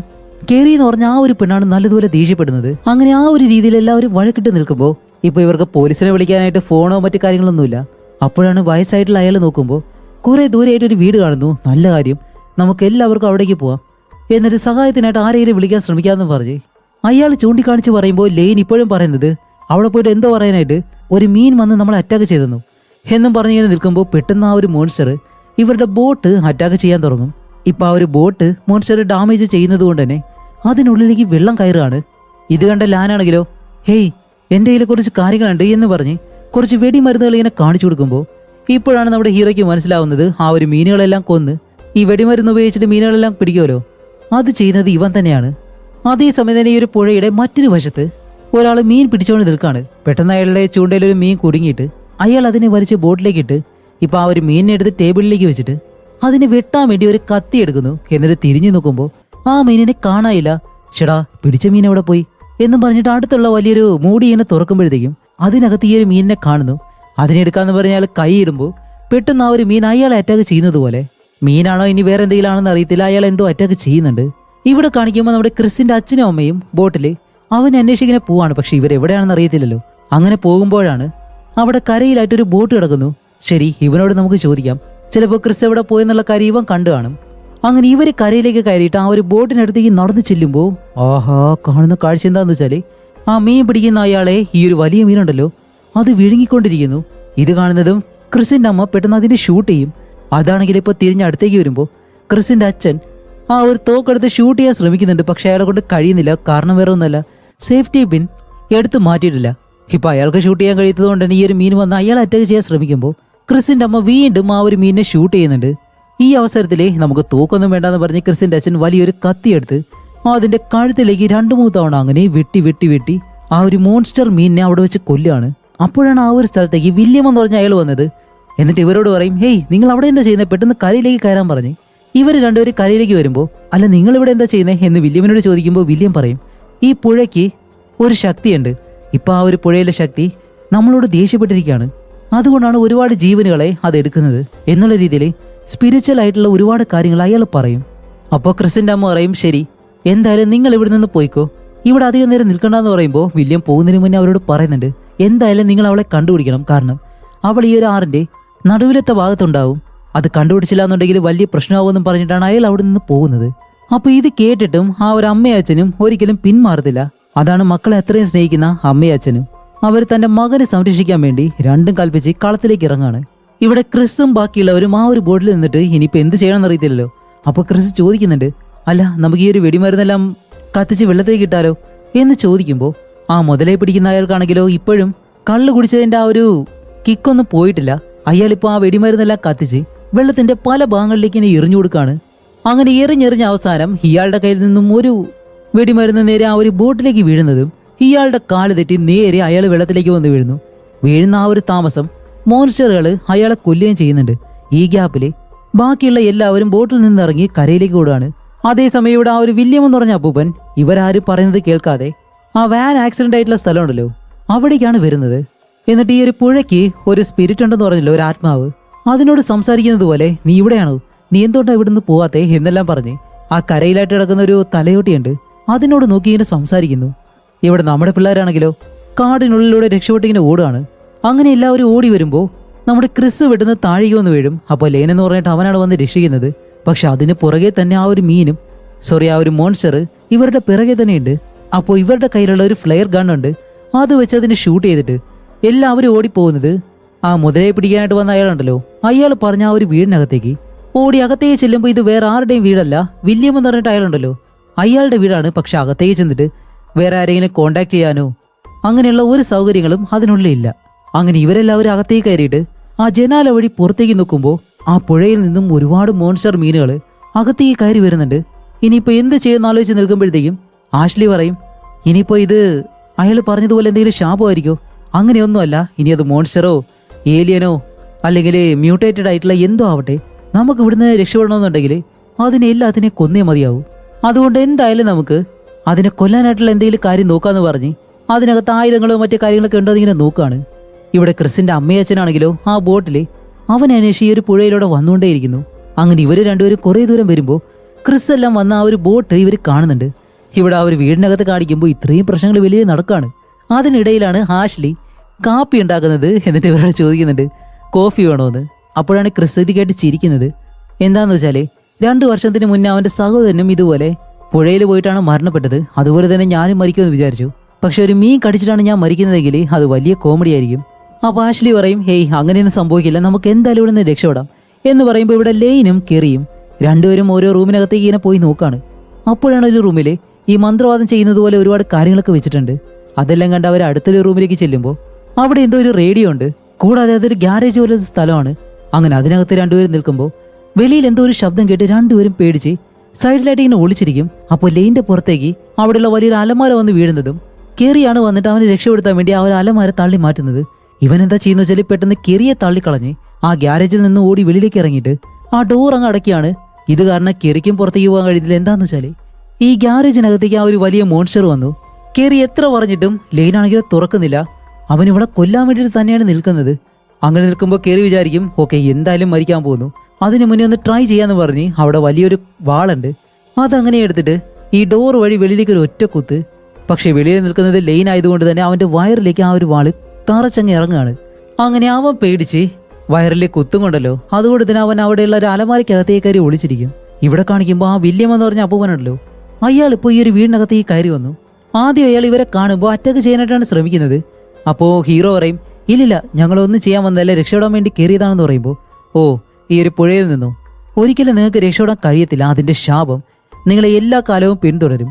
കേറി എന്ന് പറഞ്ഞ ആ ഒരു പെണ്ണാണ് നല്ലതുപോലെ ദേഷ്യപ്പെടുന്നത്. അങ്ങനെ ആ ഒരു രീതിയിൽ എല്ലാവരും വഴക്കിട്ട് നിൽക്കുമ്പോൾ ഇപ്പൊ ഇവർക്ക് പോലീസിനെ വിളിക്കാനായിട്ട് ഫോണോ മറ്റു കാര്യങ്ങളൊന്നുമില്ല. അപ്പോഴാണ് വയസ്സായിട്ടുള്ള അയാൾ നോക്കുമ്പോൾ കുറെ ദൂരെയായിട്ടൊരു വീട് കാണുന്നു. നല്ല കാര്യം, നമുക്ക് എല്ലാവർക്കും അവിടേക്ക് പോവാം, എന്നിട്ട് സഹായത്തിനായിട്ട് ആരെങ്കിലും വിളിക്കാൻ ശ്രമിക്കാമെന്ന് പറഞ്ഞ് അയാൾ ചൂണ്ടിക്കാണിച്ച് പറയുമ്പോൾ ലെയിൻ ഇപ്പോഴും പറയുന്നത് അവിടെ പോയിട്ട് എന്തോ പറയാനായിട്ട് ഒരു മീൻ വന്ന് നമ്മളെ അറ്റാക്ക് ചെയ്തെന്നു എന്നും പറഞ്ഞിങ്ങനെ നിൽക്കുമ്പോൾ പെട്ടെന്ന് ആ ഒരു മോൺസ്റ്റർ ഇവരുടെ ബോട്ട് അറ്റാക്ക് ചെയ്യാൻ തുടങ്ങും. ഇപ്പൊ ആ ഒരു ബോട്ട് മോൺസ്റ്റർ ഡാമേജ് ചെയ്യുന്നത് കൊണ്ട് തന്നെ അതിനുള്ളിലേക്ക് വെള്ളം കയറുകയാണ്. ഇത് കണ്ട ലാനാണെങ്കിലോ ഹേയ് എൻ്റെ കയ്യിൽ കുറച്ച് കാര്യങ്ങളുണ്ട് എന്ന് പറഞ്ഞ് കുറച്ച് വെടിമരുന്നുകൾ ഇങ്ങനെ കാണിച്ചു കൊടുക്കുമ്പോൾ ഇപ്പോഴാണ് നമ്മുടെ ഹീറോയ്ക്ക് മനസ്സിലാവുന്നത് ആ ഒരു മീനുകളെല്ലാം കൊന്ന് ഈ വെടിമരുന്ന് ഉപയോഗിച്ചിട്ട് മീനുകളെല്ലാം പിടിക്കുമല്ലോ, അത് ചെയ്യുന്നത് ഇവൻ തന്നെയാണ്. അതേസമയം തന്നെ ഈ ഒരു പുഴയുടെ മറ്റൊരു വശത്ത് ഒരാൾ മീൻ പിടിച്ചുകൊണ്ട് നിൽക്കുകയാണ്. പെട്ടെന്ന് അയാളുടെ ചൂണ്ടയിലൊരു മീൻ കുടുങ്ങിയിട്ട് അയാൾ അതിനെ വലിച്ച് ബോട്ടിലേക്കിട്ട് ഇപ്പൊ ആ ഒരു മീനിനെ എടുത്ത് ടേബിളിലേക്ക് വെച്ചിട്ട് അതിനെ വെട്ടാൻ വേണ്ടി ഒരു കത്തി എടുക്കുന്നു. എന്നിട്ട് തിരിഞ്ഞു നോക്കുമ്പോൾ ആ മീനിനെ കാണാനില്ല. ഷെടാ പിടിച്ച മീൻ എവിടെ പോയി എന്നും പറഞ്ഞിട്ട് അടുത്തുള്ള വലിയൊരു മൂടി ഇങ്ങനെ തുറക്കുമ്പോഴത്തേക്കും അതിനകത്ത് ഈ ഒരു മീനിനെ കാണുന്നു. അതിനെ എടുക്കാന്ന് പറഞ്ഞ അയാൾ കൈ ഇടുമ്പോൾ പെട്ടെന്ന് ആ ഒരു മീൻ അയാളെ അറ്റാക്ക് ചെയ്യുന്നത് പോലെ, മീനാണോ ഇനി വേറെ എന്തെങ്കിലും ആണെന്ന് അറിയത്തില്ല, അയാൾ എന്തോ അറ്റാക്ക് ചെയ്യുന്നുണ്ട്. ഇവിടെ കാണിക്കുമ്പോൾ നമ്മുടെ ക്രിസിന്റെ അച്ഛനും അമ്മയും ബോട്ടില് അവൻ അന്വേഷിക്കുന്ന പോവാണ്. പക്ഷെ ഇവരെവിടെയാണെന്ന് അറിയത്തില്ലല്ലോ. അങ്ങനെ പോകുമ്പോഴാണ് അവിടെ കരയിലായിട്ടൊരു ബോട്ട് കിടക്കുന്നു. ശരി, ഇവനോട് നമുക്ക് ചോദിക്കാം, ചിലപ്പോൾ ക്രിസ് എവിടെ പോയെന്നുള്ള കാര്യം ഇവൻ കണ്ടു കാണും. അങ്ങനെ ഇവര് കരയിലേക്ക് കയറിയിട്ട് ആ ഒരു ബോട്ടിനടുത്തേക്ക് നടന്നു ചെല്ലുമ്പോൾ ആഹാ കാണുന്ന കാഴ്ച എന്താന്ന് വെച്ചാല് ആ മീൻ പിടിക്കുന്ന അയാളെ ഈ ഒരു വലിയ മീനുണ്ടല്ലോ അത് വിഴുങ്ങിക്കൊണ്ടിരിക്കുന്നു. ഇത് കാണുന്നതും ക്രിസിന്റെ അമ്മ പെട്ടെന്ന് അതിനെ ഷൂട്ട് ചെയ്യും. അതാണെങ്കിൽ ഇപ്പൊ തിരിഞ്ഞ് അടുത്തേക്ക് വരുമ്പോൾ ക്രിസിന്റെ അച്ഛൻ ആ ഒരു തോക്കെടുത്ത് ഷൂട്ട് ചെയ്യാൻ ശ്രമിക്കുന്നുണ്ട്. പക്ഷെ അയാളെ കൊണ്ട് കഴിയുന്നില്ല. കാരണം വേറെ ഒന്നല്ല, സേഫ്റ്റി പിൻ എടുത്ത് മാറ്റിയിട്ടില്ല. ഇപ്പൊ അയാൾക്ക് ഷൂട്ട് ചെയ്യാൻ കഴിയാത്തത് കൊണ്ട് തന്നെ ഈ ഒരു മീൻ വന്ന് അയാൾ അറ്റാക്ക് ചെയ്യാൻ ശ്രമിക്കുമ്പോൾ ക്രിസിന്റെ അമ്മ വീണ്ടും ആ ഒരു മീനിനെ ഷൂട്ട് ചെയ്യുന്നുണ്ട്. ഈ അവസരത്തില് നമുക്ക് തോക്കൊന്നും വേണ്ടെന്ന് പറഞ്ഞ് ക്രിസിന്റെ അച്ഛൻ വലിയൊരു കത്തിയെടുത്ത് അതിന്റെ കഴുത്തിലേക്ക് 2-3 തവണ അങ്ങനെ വെട്ടി വെട്ടി വെട്ടി ആ ഒരു മോൺസ്റ്റർ മീനിനെ അവിടെ വെച്ച് കൊല്ലുകയാണ്. അപ്പോഴാണ് ആ ഒരു സ്ഥലത്തേക്ക് വില്യം എന്ന് പറഞ്ഞ അയാൾ വന്നത്. എന്നിട്ട് ഇവരോട് പറയും, ഹേയ് നിങ്ങൾ അവിടെ എന്താ ചെയ്യുന്നത്, പെട്ടെന്ന് കരയിലേക്ക് കയറാൻ പറഞ്ഞ്. ഇവർ രണ്ടുപേരും കരയിലേക്ക് വരുമ്പോൾ അല്ല നിങ്ങൾ ഇവിടെ എന്താ ചെയ്യുന്നത് എന്ന് വില്യമിനോട് ചോദിക്കുമ്പോൾ വില്യം പറയും, ഈ പുഴയ്ക്ക് ഒരു ശക്തിയുണ്ട്. ഇപ്പൊ ആ ഒരു പുഴയിലെ ശക്തി നമ്മളോട് ദേഷ്യപ്പെട്ടിരിക്കുകയാണ്. അതുകൊണ്ടാണ് ഒരുപാട് ജീവനുകളെ അത് എടുക്കുന്നത് എന്നുള്ള രീതിയിൽ സ്പിരിച്വൽ ആയിട്ടുള്ള ഒരുപാട് കാര്യങ്ങൾ അയാൾ പറയും. അപ്പോൾ ക്രിസിന്റെ അമ്മ പറയും, ശരി എന്തായാലും നിങ്ങൾ ഇവിടെ നിന്ന് പോയിക്കോ, ഇവിടെ അധികം നേരം നിൽക്കണ്ടെന്ന് പറയുമ്പോൾ വില്യം പോകുന്നതിന് മുന്നേ അവരോട് പറയുന്നുണ്ട്, എന്തായാലും നിങ്ങൾ അവളെ കണ്ടുപിടിക്കണം. കാരണം അവൾ ഈ ഒരു ആറിന്റെ നടുവിലത്തെ ഭാഗത്തുണ്ടാവും. അത് കണ്ടുപിടിച്ചില്ല എന്നുണ്ടെങ്കിൽ വലിയ പ്രശ്നമാവുമെന്നും പറഞ്ഞിട്ടാണ് അയാൾ അവിടെ നിന്ന് പോകുന്നത്. അപ്പൊ ഇത് കേട്ടിട്ടും ആ ഒരു അമ്മയും അച്ഛനും ഒരിക്കലും പിന്മാറത്തില്ല. അതാണ് മക്കളെ അത്രയും സ്നേഹിക്കുന്ന അമ്മയും അച്ഛനും. അവർ തന്റെ മകനെ സംരക്ഷിക്കാൻ വേണ്ടി രണ്ടും കൽപ്പിച്ച് കളത്തിലേക്ക് ഇറങ്ങാണ്. ഇവിടെ ക്രിസും ബാക്കിയുള്ളവരും ആ ഒരു ബോർഡിൽ നിന്നിട്ട് ഇനിയിപ്പോ എന്ത് ചെയ്യണമെന്ന് അറിയത്തില്ലല്ലോ. അപ്പൊ ക്രിസ് ചോദിക്കുന്നുണ്ട്, അല്ല നമുക്ക് ഈ ഒരു വെടിമരുന്നെല്ലാം കത്തിച്ച് വെള്ളത്തേക്ക് ഇട്ടാലോ എന്ന് ചോദിക്കുമ്പോൾ ആ മുതലേ പിടിക്കുന്ന അയാൾക്കാണെങ്കിലോ ഇപ്പോഴും കള്ളു കുടിച്ചതിന്റെ ആ ഒരു കിക്കൊന്നും പോയിട്ടില്ല. അയാളിപ്പോ ആ വെടിമരുന്നെല്ലാം കത്തിച്ച് വെള്ളത്തിന്റെ പല ഭാഗങ്ങളിലേക്ക് ഇങ്ങനെ എറിഞ്ഞു കൊടുക്കാണ്. അങ്ങനെ എറിഞ്ഞെറിഞ്ഞ അവസാനം ഇയാളുടെ കയ്യിൽ നിന്നും ഒരു വെടിമരുന്ന് നേരെ ആ ഒരു ബോട്ടിലേക്ക് വീഴുന്നതും ഇയാളുടെ കാല് തെറ്റി നേരെ അയാൾ വെള്ളത്തിലേക്ക് വന്ന് വീഴുന്നു. വീഴുന്ന ആ ഒരു താമസം മോൺസ്റ്ററുകൾ അയാളെ കൊല്ലുകയും ചെയ്യുന്നുണ്ട്. ഈ ഗ്യാപ്പില് ബാക്കിയുള്ള എല്ലാവരും ബോട്ടിൽ നിന്ന് ഇറങ്ങി കരയിലേക്ക് ഓടുകയാണ്. അതേസമയം ഇവിടെ ആ ഒരു വില്യം എന്ന് പറഞ്ഞ അപ്പൂപ്പൻ ഇവരാരും പറയുന്നത് കേൾക്കാതെ ആ വാൻ ആക്സിഡന്റ് ആയിട്ടുള്ള സ്ഥലമുണ്ടല്ലോ അവിടേക്കാണ് വരുന്നത്. എന്നിട്ട് ഈ ഒരു പുഴയ്ക്ക് ഒരു സ്പിരിറ്റ് ഉണ്ടെന്ന് പറഞ്ഞല്ലോ, ഒരു ആത്മാവ്, അതിനോട് സംസാരിക്കുന്നത് പോലെ നീ ഇവിടെയാണോ, നീ എന്തുകൊണ്ടാണ് ഇവിടുന്ന് പോവാത്തേ എന്നെല്ലാം പറഞ്ഞ് ആ കരയിലായിട്ട് കിടക്കുന്ന ഒരു തലയോട്ടിയുണ്ട് അതിനോട് നോക്കി ഇങ്ങനെ സംസാരിക്കുന്നു. ഇവിടെ നമ്മുടെ പിള്ളേരാണെങ്കിലോ കാടിനുള്ളിലൂടെ രക്ഷപ്പെട്ടിങ്ങനെ ഓടുകയാണ്. അങ്ങനെ എല്ലാവരും ഓടി വരുമ്പോൾ നമ്മുടെ ക്രിസ് വെട്ടുന്ന താഴേക്ക് വന്ന് വീഴും. അപ്പോൾ ലെയ്ൻ എന്ന് പറഞ്ഞിട്ട് അവനാണ് വന്ന് രക്ഷിക്കുന്നത്. പക്ഷെ അതിന് പുറകെ തന്നെ ആ ഒരു മീനും ആ ഒരു മോൺസ്റ്റർ ഇവരുടെ പിറകെ തന്നെയുണ്ട്. അപ്പോൾ ഇവരുടെ കയ്യിലുള്ള ഒരു ഫ്ലെയർ ഗണ്ണുണ്ട്, അത് വെച്ച് അതിനെ ഷൂട്ട് ചെയ്തിട്ട് എല്ലാവരും ഓടിപ്പോകുന്നത് ആ മുതലയെ പിടിക്കാനായിട്ട് വന്ന അയാളുണ്ടല്ലോ അയാൾ പറഞ്ഞ ആ ഒരു വീടിനകത്തേക്ക് ഓടി അകത്തേക്ക് ചെല്ലുമ്പോൾ ഇത് വേറെ ആരുടെയും വീടല്ല, വില്യം എന്ന് പറഞ്ഞിട്ട് അയാളുണ്ടല്ലോ അയാളുടെ വീടാണ്. പക്ഷെ അകത്തേക്ക് ചെന്നിട്ട് വേറെ ആരെങ്കിലും കോണ്ടാക്ട് ചെയ്യാനോ അങ്ങനെയുള്ള ഒരു സൗകര്യങ്ങളും അതിനുള്ളിൽ ഇല്ല. അങ്ങനെ ഇവരെല്ലാവരും അകത്തേക്ക് കയറിയിട്ട് ആ ജനാല വഴി പുറത്തേക്ക് നോക്കുമ്പോൾ ആ പുഴയിൽ നിന്നും ഒരുപാട് മോൺസ്റ്റർ മീനുകൾ അകത്തേക്ക് കയറി വരുന്നുണ്ട്. ഇനിയിപ്പോൾ എന്ത് ചെയ്യുന്ന ആലോചിച്ച് നിൽക്കുമ്പോഴത്തേക്കും ആഷ്ലി പറയും, ഇനിയിപ്പോൾ ഇത് അയാൾ പറഞ്ഞതുപോലെ എന്തെങ്കിലും ശാപമായിരിക്കോ? അങ്ങനെയൊന്നുമല്ല, ഇനി അത് മോൺസ്റ്ററോ ഏലിയനോ അല്ലെങ്കിൽ മ്യൂട്ടേറ്റഡ് ആയിട്ടുള്ള എന്തോ ആവട്ടെ, നമുക്ക് ഇവിടുന്ന് രക്ഷപ്പെടണമെന്നുണ്ടെങ്കിൽ അതിനെ എല്ലാത്തിനെ കൊന്നേ മതിയാവും. അതുകൊണ്ട് എന്തായാലും നമുക്ക് അതിനെ കൊല്ലാനായിട്ടുള്ള എന്തെങ്കിലും കാര്യം നോക്കാന്ന് പറഞ്ഞ് അതിനകത്ത് ആയുധങ്ങളോ മറ്റു കാര്യങ്ങളൊക്കെ ഉണ്ടോ എന്നിങ്ങനെ നോക്കുകയാണ്. ഇവിടെ ക്രിസിന്റെ അമ്മയച്ഛനാണെങ്കിലോ ആ ബോട്ടില് അവനെ അന്വേഷിച്ച് ഈ ഒരു പുഴയിലൂടെ വന്നുകൊണ്ടേയിരിക്കുന്നു. അങ്ങനെ ഇവര് രണ്ടുപേരും കുറേ ദൂരം വരുമ്പോൾ ക്രിസ് എല്ലാം വന്ന ആ ഒരു ബോട്ട് ഇവർ കാണുന്നുണ്ട്. ഇവിടെ ആ ഒരു വീടിനകത്ത് കാണിക്കുമ്പോൾ ഇത്രയും പ്രശ്നങ്ങൾ വലിയ നടക്കാണ്. അതിനിടയിലാണ് ആഷ്ലി കാപ്പി ഉണ്ടാക്കുന്നത്. എന്നിട്ട് ഇവരോട് ചോദിക്കുന്നുണ്ട്, കോഫി വേണോന്ന്. അപ്പോഴാണ് ക്രിസ് ഇത് കേട്ട് ചിരിക്കുന്നത്. എന്താന്ന് വെച്ചാല് 2 വർഷത്തിന് മുന്നേ അവന്റെ സഹോദരനും ഇതുപോലെ പുഴയിൽ പോയിട്ടാണ് മരണപ്പെട്ടത്. അതുപോലെ തന്നെ ഞാനും മരിക്കുമെന്ന് വിചാരിച്ചു. പക്ഷെ ഒരു മീൻ കടിച്ചിട്ടാണ് ഞാൻ മരിക്കുന്നതെങ്കിൽ അത് വലിയ കോമഡി ആയിരിക്കും. അപ്പോൾ ആഷ്ലി പറയും, ഹേയ് അങ്ങനെയൊന്നും സംഭവിക്കില്ല, നമുക്ക് എന്തായാലും ഇവിടെ നിന്ന് രക്ഷപ്പെടാം എന്ന് പറയുമ്പോൾ ഇവിടെ ലെയ്നും കെറിയും രണ്ടുപേരും ഓരോ റൂമിനകത്തേക്ക് ഇങ്ങനെ പോയി നോക്കാണ്. അപ്പോഴാണ് ഒരു റൂമില് ഈ മന്ത്രവാദം ചെയ്യുന്നത് പോലെ ഒരുപാട് കാര്യങ്ങളൊക്കെ വെച്ചിട്ടുണ്ട്. അതെല്ലാം കണ്ട് അവർ അടുത്തൊരു റൂമിലേക്ക് ചെല്ലുമ്പോൾ അവിടെ എന്തോ ഒരു റേഡിയോ ഉണ്ട്. കൂടാതെ അതൊരു ഗ്യാരേജ് പോലെ സ്ഥലമാണ്. അങ്ങനെ അതിനകത്ത് രണ്ടുപേരും നിൽക്കുമ്പോൾ വെളിയിൽ എന്തോ ഒരു ശബ്ദം കേട്ട് രണ്ടുപേരും പേടിച്ച് സൈഡിലായിട്ട് ഇങ്ങനെ ഒളിച്ചിരിക്കും. അപ്പോൾ ലെയിന്റെ പുറത്തേക്ക് അവിടെയുള്ള വലിയൊരു അലമാര വന്ന് വീഴുന്നതും കെറിയാണ് വന്നിട്ട് അവനെ രക്ഷപ്പെടുത്താൻ വേണ്ടി ആ ഒരു അലമാര തള്ളി മാറ്റുന്നത്. ഇവൻ എന്താ ചെയ്യുന്ന വെച്ചാൽ പെട്ടെന്ന് കെറിയെ തള്ളിക്കളഞ്ഞ് ആ ഗ്യാരേജിൽ നിന്ന് ഓടി വെളിയിലേക്ക് ഇറങ്ങിയിട്ട് ആ ഡോർ അങ്ങ് അടക്കിയാണ്. ഇത് കാരണം കെറിക്കും പുറത്തേക്ക് പോകാൻ കഴിയുന്നില്ല. എന്താന്ന് വെച്ചാല് ഈ ഗ്യാരേജിനകത്തേക്ക് ആ ഒരു വലിയ മോൺസ്റ്റർ വന്നു. കെറി എത്ര പറഞ്ഞിട്ടും ലെയിനാണെങ്കിലും തുറക്കുന്നില്ല. അവൻ ഇവിടെ കൊല്ലാൻ വേണ്ടിയിട്ട് തന്നെയാണ് നിൽക്കുന്നത്. അങ്ങനെ നിൽക്കുമ്പോൾ കെറി വിചാരിക്കും, ഓക്കെ എന്തായാലും മരിക്കാൻ പോകുന്നു, അതിനു മുന്നേ ഒന്ന് ട്രൈ ചെയ്യാന്ന് പറഞ്ഞ് അവിടെ വലിയൊരു വാളുണ്ട്, അതങ്ങനെ എടുത്തിട്ട് ഈ ഡോർ വഴി വെളിയിലേക്ക് ഒരു ഒറ്റ കുത്ത്. പക്ഷെ വെളിയിൽ നിൽക്കുന്നത് ലെയിൻ ആയതുകൊണ്ട് തന്നെ അവന്റെ വയറിലേക്ക് ആ ഒരു വാള് തറച്ചങ്ങ് ഇറങ്ങുകയാണ്. അങ്ങനെ അവൻ പേടിച്ച് വയറിലേക്ക് കുത്തും കൊണ്ടല്ലോ, അതുകൊണ്ട് തന്നെ അവൻ അവിടെയുള്ള ഒരു അലമാരയ്ക്കകത്തേക്ക് കയറി ഒളിച്ചിരിക്കും. ഇവിടെ കാണിക്കുമ്പോൾ ആ വില്യം എന്ന് പറഞ്ഞ അപ്പൂപ്പനുണ്ടല്ലോ, അയാൾ ഇപ്പോൾ ഈ ഒരു വീടിനകത്തേക്ക് കയറി വന്നു. ആദ്യം അയാൾ ഇവരെ കാണുമ്പോൾ അറ്റാക്ക് ചെയ്യാനായിട്ടാണ് ശ്രമിക്കുന്നത്. അപ്പോൾ ഹീറോ പറയും, ഇല്ലില്ല, ഞങ്ങളൊന്നും ചെയ്യാൻ വന്നതല്ല, രക്ഷപ്പെടാൻ വേണ്ടി കയറിയതാണെന്ന് പറയുമ്പോൾ, ഓ, ഈ ഒരു പുഴയിൽ നിന്നോ? ഒരിക്കലും നിങ്ങൾക്ക് രക്ഷപ്പെടാൻ കഴിയത്തില്ല, അതിൻ്റെ ശാപം നിങ്ങളെ എല്ലാ കാലവും പിന്തുടരും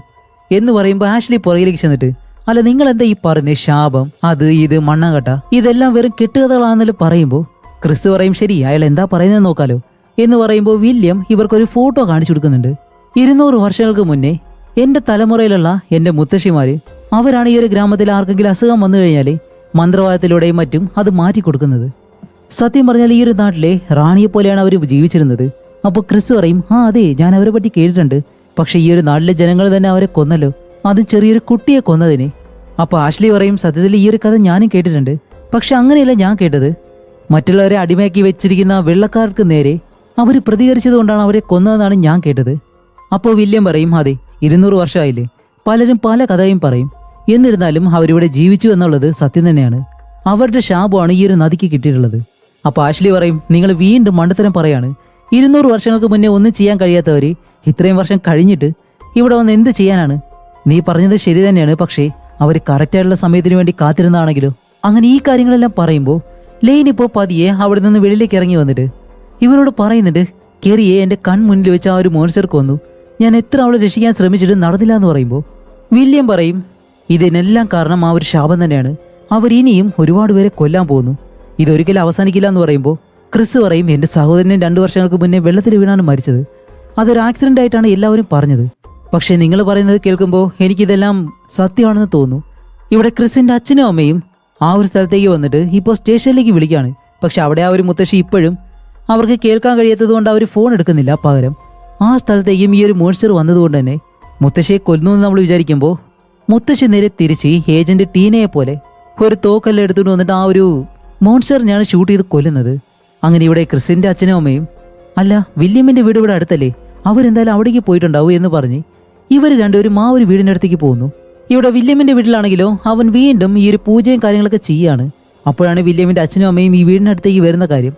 എന്ന് പറയുമ്പോൾ ആഷ്ലി പുറകിലേക്ക് ചെന്നിട്ട്, അല്ല നിങ്ങൾ എന്താ ഈ പറയുന്നത്, ശാപം അത് ഇത് മണ്ണാകട്ട ഇതെല്ലാം വെറും കെട്ടുകഥകളാണെന്നല്ലോ പറയുമ്പോൾ ക്രിസ് പറയും, ശരി അയാൾ എന്താ പറയുന്നത് നോക്കാലോ എന്ന് പറയുമ്പോൾ വില്യം ഇവർക്കൊരു ഫോട്ടോ കാണിച്ചു കൊടുക്കുന്നുണ്ട്. 200 വർഷങ്ങൾക്ക് മുന്നേ എന്റെ തലമുറയിലുള്ള എന്റെ മുത്തശ്ശിമാര് അവരാണ് ഈ ഒരു ഗ്രാമത്തിൽ ആർക്കെങ്കിലും അസുഖം വന്നു കഴിഞ്ഞാൽ മന്ത്രവാദത്തിലൂടെയും മറ്റും അത് മാറ്റി കൊടുക്കുന്നത്. സത്യം പറഞ്ഞാൽ ഈ ഒരു നാട്ടിലെ റാണിയെ പോലെയാണ് അവർ ജീവിച്ചിരുന്നത്. അപ്പോൾ ക്രിസ് പറയും, അതെ ഞാൻ അവരെ പറ്റി കേട്ടിട്ടുണ്ട്, പക്ഷെ ഈ ഒരു നാട്ടിലെ ജനങ്ങൾ തന്നെ അവരെ കൊന്നല്ലോ, അതും ചെറിയൊരു കുട്ടിയെ കൊന്നതിന്. അപ്പോൾ ആഷ്ലി പറയും, സത്യത്തിൽ ഈ ഒരു കഥ ഞാനും കേട്ടിട്ടുണ്ട്, പക്ഷെ അങ്ങനെയല്ല ഞാൻ കേട്ടത്. മറ്റുള്ളവരെ അടിമയാക്കി വെച്ചിരിക്കുന്ന വെള്ളക്കാർക്ക് നേരെ അവർ പ്രതികരിച്ചത് കൊണ്ടാണ് അവരെ കൊന്നതെന്നാണ് ഞാൻ കേട്ടത്. അപ്പോൾ വില്യം പറയും, അതെ 200 വർഷമായില്ലേ, പലരും പല കഥയും പറയും, എന്നിരുന്നാലും അവരിവിടെ ജീവിച്ചു എന്നുള്ളത് സത്യം തന്നെയാണ്. അവരുടെ ശാപമാണ് ഈ ഒരു നദിക്ക് കിട്ടിയിട്ടുള്ളത്. അപ്പോൾ ആഷ്ലി പറയും, നിങ്ങൾ വീണ്ടും മണ്ടത്തരം പറയാണ്. 200 വർഷങ്ങൾക്ക് മുന്നേ ഒന്നും ചെയ്യാൻ കഴിയാത്തവര് ഇത്രയും വർഷം കഴിഞ്ഞിട്ട് ഇവിടെ വന്ന് എന്ത് ചെയ്യാനാണ്? നീ പറഞ്ഞത് ശരി തന്നെയാണ്, പക്ഷേ അവർ കറക്റ്റായിട്ടുള്ള സമയത്തിന് വേണ്ടി കാത്തിരുന്നാണെങ്കിലോ? അങ്ങനെ ഈ കാര്യങ്ങളെല്ലാം പറയുമ്പോൾ ലെയ്ൻ ഇപ്പോൾ പതിയെ അവിടെ നിന്ന് വെളിയിലേക്ക് ഇറങ്ങി വന്നിട്ട് ഇവരോട് പറയുന്നുണ്ട്, കെറിയെ എൻ്റെ കൺമുന്നിൽ വെച്ച് ആ ഒരു മോൺസ്റ്റർ കൊന്നു, ഞാൻ എത്ര അവളെ രക്ഷിക്കാൻ ശ്രമിച്ചിട്ട് നടന്നില്ല എന്ന് പറയുമ്പോൾ വില്യം പറയും, ഇതിനെല്ലാം കാരണം ആ ഒരു ശാപം തന്നെയാണ്, അവർ ഇനിയും ഒരുപാട് പേരെ കൊല്ലാൻ പോകുന്നു, ഇതൊരിക്കലും അവസാനിക്കില്ല എന്ന് പറയുമ്പോൾ ക്രിസ് പറയും, എൻ്റെ സഹോദരനെ 2 വർഷങ്ങൾക്ക് മുന്നേ വെള്ളത്തിൽ വീണാണ് മരിച്ചത്, അതൊരു ആക്സിഡന്റ് ആയിട്ടാണ് എല്ലാവരും പറഞ്ഞത്. പക്ഷേ നിങ്ങൾ പറയുന്നത് കേൾക്കുമ്പോൾ എനിക്കിതെല്ലാം സത്യമാണെന്ന് തോന്നുന്നു. ഇവിടെ ക്രിസിന്റെ അച്ഛനും അമ്മയും ആ ഒരു സ്ഥലത്തേക്ക് വന്നിട്ട് ഇപ്പോൾ സ്റ്റേഷനിലേക്ക് വിളിക്കുകയാണ്. പക്ഷെ അവിടെ ആ ഒരു മുത്തശ്ശി ഇപ്പോഴും അവർക്ക് കേൾക്കാൻ കഴിയാത്തത് കൊണ്ട് അവർ ഫോൺ എടുക്കുന്നില്ല. പകരം ആ സ്ഥലത്തേക്കും ഈ ഒരു മോൺസ്റ്റർ വന്നതുകൊണ്ട് തന്നെ മുത്തശ്ശിയെ കൊല്ലുന്നു എന്ന് നമ്മൾ വിചാരിക്കുമ്പോൾ മുത്തശ്ശി നേരെ തിരിച്ച് ഏജന്റ് ടീനയെ പോലെ ഒരു തോക്കെല്ലാം എടുത്തുകൊണ്ട് വന്നിട്ട് ആ ഒരു മോൺസ്റ്ററിനെയാണ് ഷൂട്ട് ചെയ്ത് കൊല്ലുന്നത്. അങ്ങനെ ഇവിടെ ക്രിസിന്റെ അച്ഛനും അമ്മയും, അല്ല വില്യമിന്റെ വീട് ഇവിടെ അടുത്തല്ലേ, അവരെന്തായാലും അവിടേക്ക് പോയിട്ടുണ്ടാവും എന്ന് പറഞ്ഞ് ഇവർ രണ്ടുപേരും ആ ഒരു വീടിൻ്റെ അടുത്തേക്ക് പോകുന്നു. ഇവിടെ വില്യമിന്റെ വീട്ടിലാണെങ്കിലോ അവൻ വീണ്ടും ഈ ഒരു പൂജയും കാര്യങ്ങളൊക്കെ ചെയ്യാണ്. അപ്പോഴാണ് വില്യമിന്റെ അച്ഛനും അമ്മയും ഈ വീടിനടുത്തേക്ക് വരുന്ന കാര്യം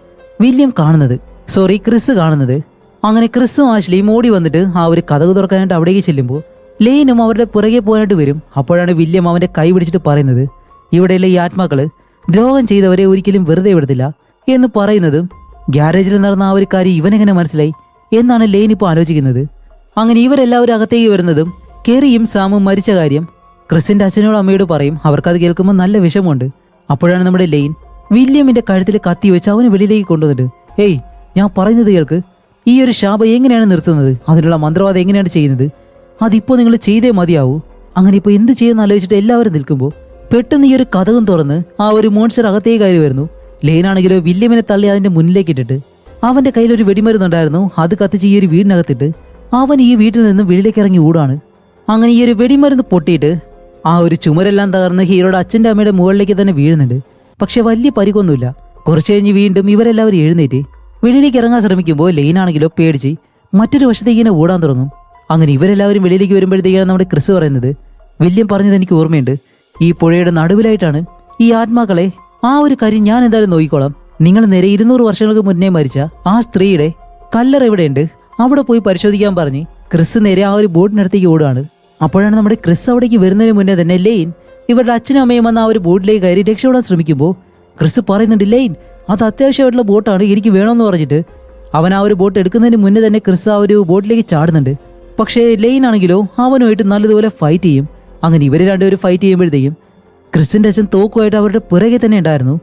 ക്രിസ് കാണുന്നത്. അങ്ങനെ ക്രിസും ആഷ്ലിയും ഓടി വന്നിട്ട് ആ ഒരു കതക് തുറക്കാനായിട്ട് അവിടേക്ക് ചെല്ലുമ്പോൾ ലെയ്നും അവരുടെ പുറകെ പോകാനായിട്ട് വരും. അപ്പോഴാണ് വില്യം അവന്റെ കൈ പിടിച്ചിട്ട് പറയുന്നത്, ഇവിടെയുള്ള ഈ ആത്മാക്കള് ദ്രോഹം ചെയ്തവരെ ഒരിക്കലും വെറുതെ വിടത്തില്ല എന്ന് പറയുന്നതും ഗ്യാരേജിൽ നടന്ന ആ ഒരു കാര്യം ഇവനെങ്ങനെ മനസ്സിലായി എന്നാണ് ലെയ്ൻ ഇപ്പോൾ ആലോചിക്കുന്നത്. അങ്ങനെ ഇവരെല്ലാവരും അകത്തേക്ക് വരുന്നതും കെറിയും സാമും മരിച്ച കാര്യം ക്രിസിന്റെ അച്ഛനോടും അമ്മയോട് പറയും. അവർക്കത് കേൾക്കുമ്പോൾ നല്ല വിഷമമുണ്ട്. അപ്പോഴാണ് നമ്മുടെ ലെയ്ൻ വില്യമിന്റെ കഴുത്തിൽ കത്തി വെച്ച് അവന് വെളിയിലേക്ക് കൊണ്ടുവന്നിട്ട്, ഏയ് ഞാൻ പറയുന്നത് കേൾക്ക്, ഈ ഒരു ശാപം എങ്ങനെയാണ് നിർത്തുന്നത്, അതിനുള്ള മന്ത്രവാദം എങ്ങനെയാണ് ചെയ്യുന്നത്, അതിപ്പോൾ നിങ്ങൾ ചെയ്തേ മതിയാവൂ. അങ്ങനെ ഇപ്പോൾ എന്ത് ചെയ്യുമെന്ന് ആലോചിച്ചിട്ട് എല്ലാവരും നിൽക്കുമ്പോൾ പെട്ടെന്ന് ഈ ഒരു കതകും തുറന്ന് ആ ഒരു മോൺസ്റ്റർ അകത്തേക്ക് കയറി വരുന്നു. ലെയ്നാണെങ്കിലോ വില്യമിനെ തള്ളി അതിന്റെ മുന്നിലേക്ക് ഇട്ടിട്ട് അവന്റെ കയ്യിൽ ഒരു വെടിമരുന്നുണ്ടായിരുന്നു, അത് കത്തിച്ച് ഈ ഒരു വീടിനകത്തിട്ട് അവൻ ഈ വീട്ടിൽ നിന്ന് വെളിയിലേക്ക് ഇറങ്ങി ഓടാണ്. അങ്ങനെ ഈ ഒരു വെടിമരുന്ന് പൊട്ടിയിട്ട് ആ ഒരു ചുമരെല്ലാം തകർന്ന് ഹീറോയുടെ അച്ഛൻ്റെ അമ്മയുടെ മുകളിലേക്ക് തന്നെ വീഴുന്നുണ്ട്. പക്ഷെ വലിയ പരിക്കൊന്നുമില്ല. കുറച്ച് കഴിഞ്ഞ് വീണ്ടും ഇവരെല്ലാവരും എഴുന്നേറ്റ് വെളിയിലേക്ക് ഇറങ്ങാൻ ശ്രമിക്കുമ്പോൾ ലെയ്നാണെങ്കിലോ പേടിച്ച് മറ്റൊരു വശത്തേക്ക് ഇങ്ങനെ ഓടാൻ തുടങ്ങും. അങ്ങനെ ഇവരെല്ലാവരും വെളിയിലേക്ക് വരുമ്പോഴത്തേക്കാണ് നമ്മുടെ ക്രിസ് പറയുന്നത്, വില്യം പറഞ്ഞത് എനിക്ക് ഓർമ്മയുണ്ട്, ഈ പുഴയുടെ നടുവിലായിട്ടാണ് ഈ ആത്മാക്കളെ, ആ ഒരു കാര്യം ഞാൻ എന്തായാലും നോക്കിക്കോളാം, നിങ്ങൾ നേരെ 200 വർഷങ്ങൾക്ക് മുന്നേ മരിച്ച ആ സ്ത്രീയുടെ കല്ലറ എവിടെയുണ്ട് അവിടെ പോയി പരിശോധിക്കാൻ പറഞ്ഞ് ക്രിസ് നേരെ ആ ഒരു ബോട്ടിനടുത്തേക്ക് ഓടുകയാണ്. അപ്പോഴാണ് നമ്മുടെ ക്രിസ് അവിടേക്ക് വരുന്നതിന് മുന്നേ തന്നെ ലെയ്ൻ ഇവരുടെ അച്ഛനും അമ്മയും വന്ന് ആ ഒരു ബോട്ടിലേക്ക് കയറി രക്ഷപ്പെടാൻ ശ്രമിക്കുമ്പോൾ ക്രിസ് പറയുന്നുണ്ട്, ലെയ്ൻ അത് അത്യാവശ്യമായിട്ടുള്ള ബോട്ടാണ്, എനിക്ക് വേണമെന്ന് പറഞ്ഞിട്ട് അവൻ ആ ഒരു ബോട്ട് എടുക്കുന്നതിന് മുന്നേ തന്നെ ക്രിസ് ആ ഒരു ബോട്ടിലേക്ക് ചാടുന്നുണ്ട്. പക്ഷേ ലെയ്ൻ ആണെങ്കിലോ അവനുമായിട്ട് നല്ലതുപോലെ ഫൈറ്റ് ചെയ്യും. അങ്ങനെ ഇവർ രണ്ടുപേരും ഫൈറ്റ് ചെയ്യുമ്പോഴത്തേക്കും ക്രിസിന്റെ അച്ഛൻ തോക്കുമായിട്ട് അവരുടെ പുറകെ തന്നെ ഉണ്ടായിരുന്നു.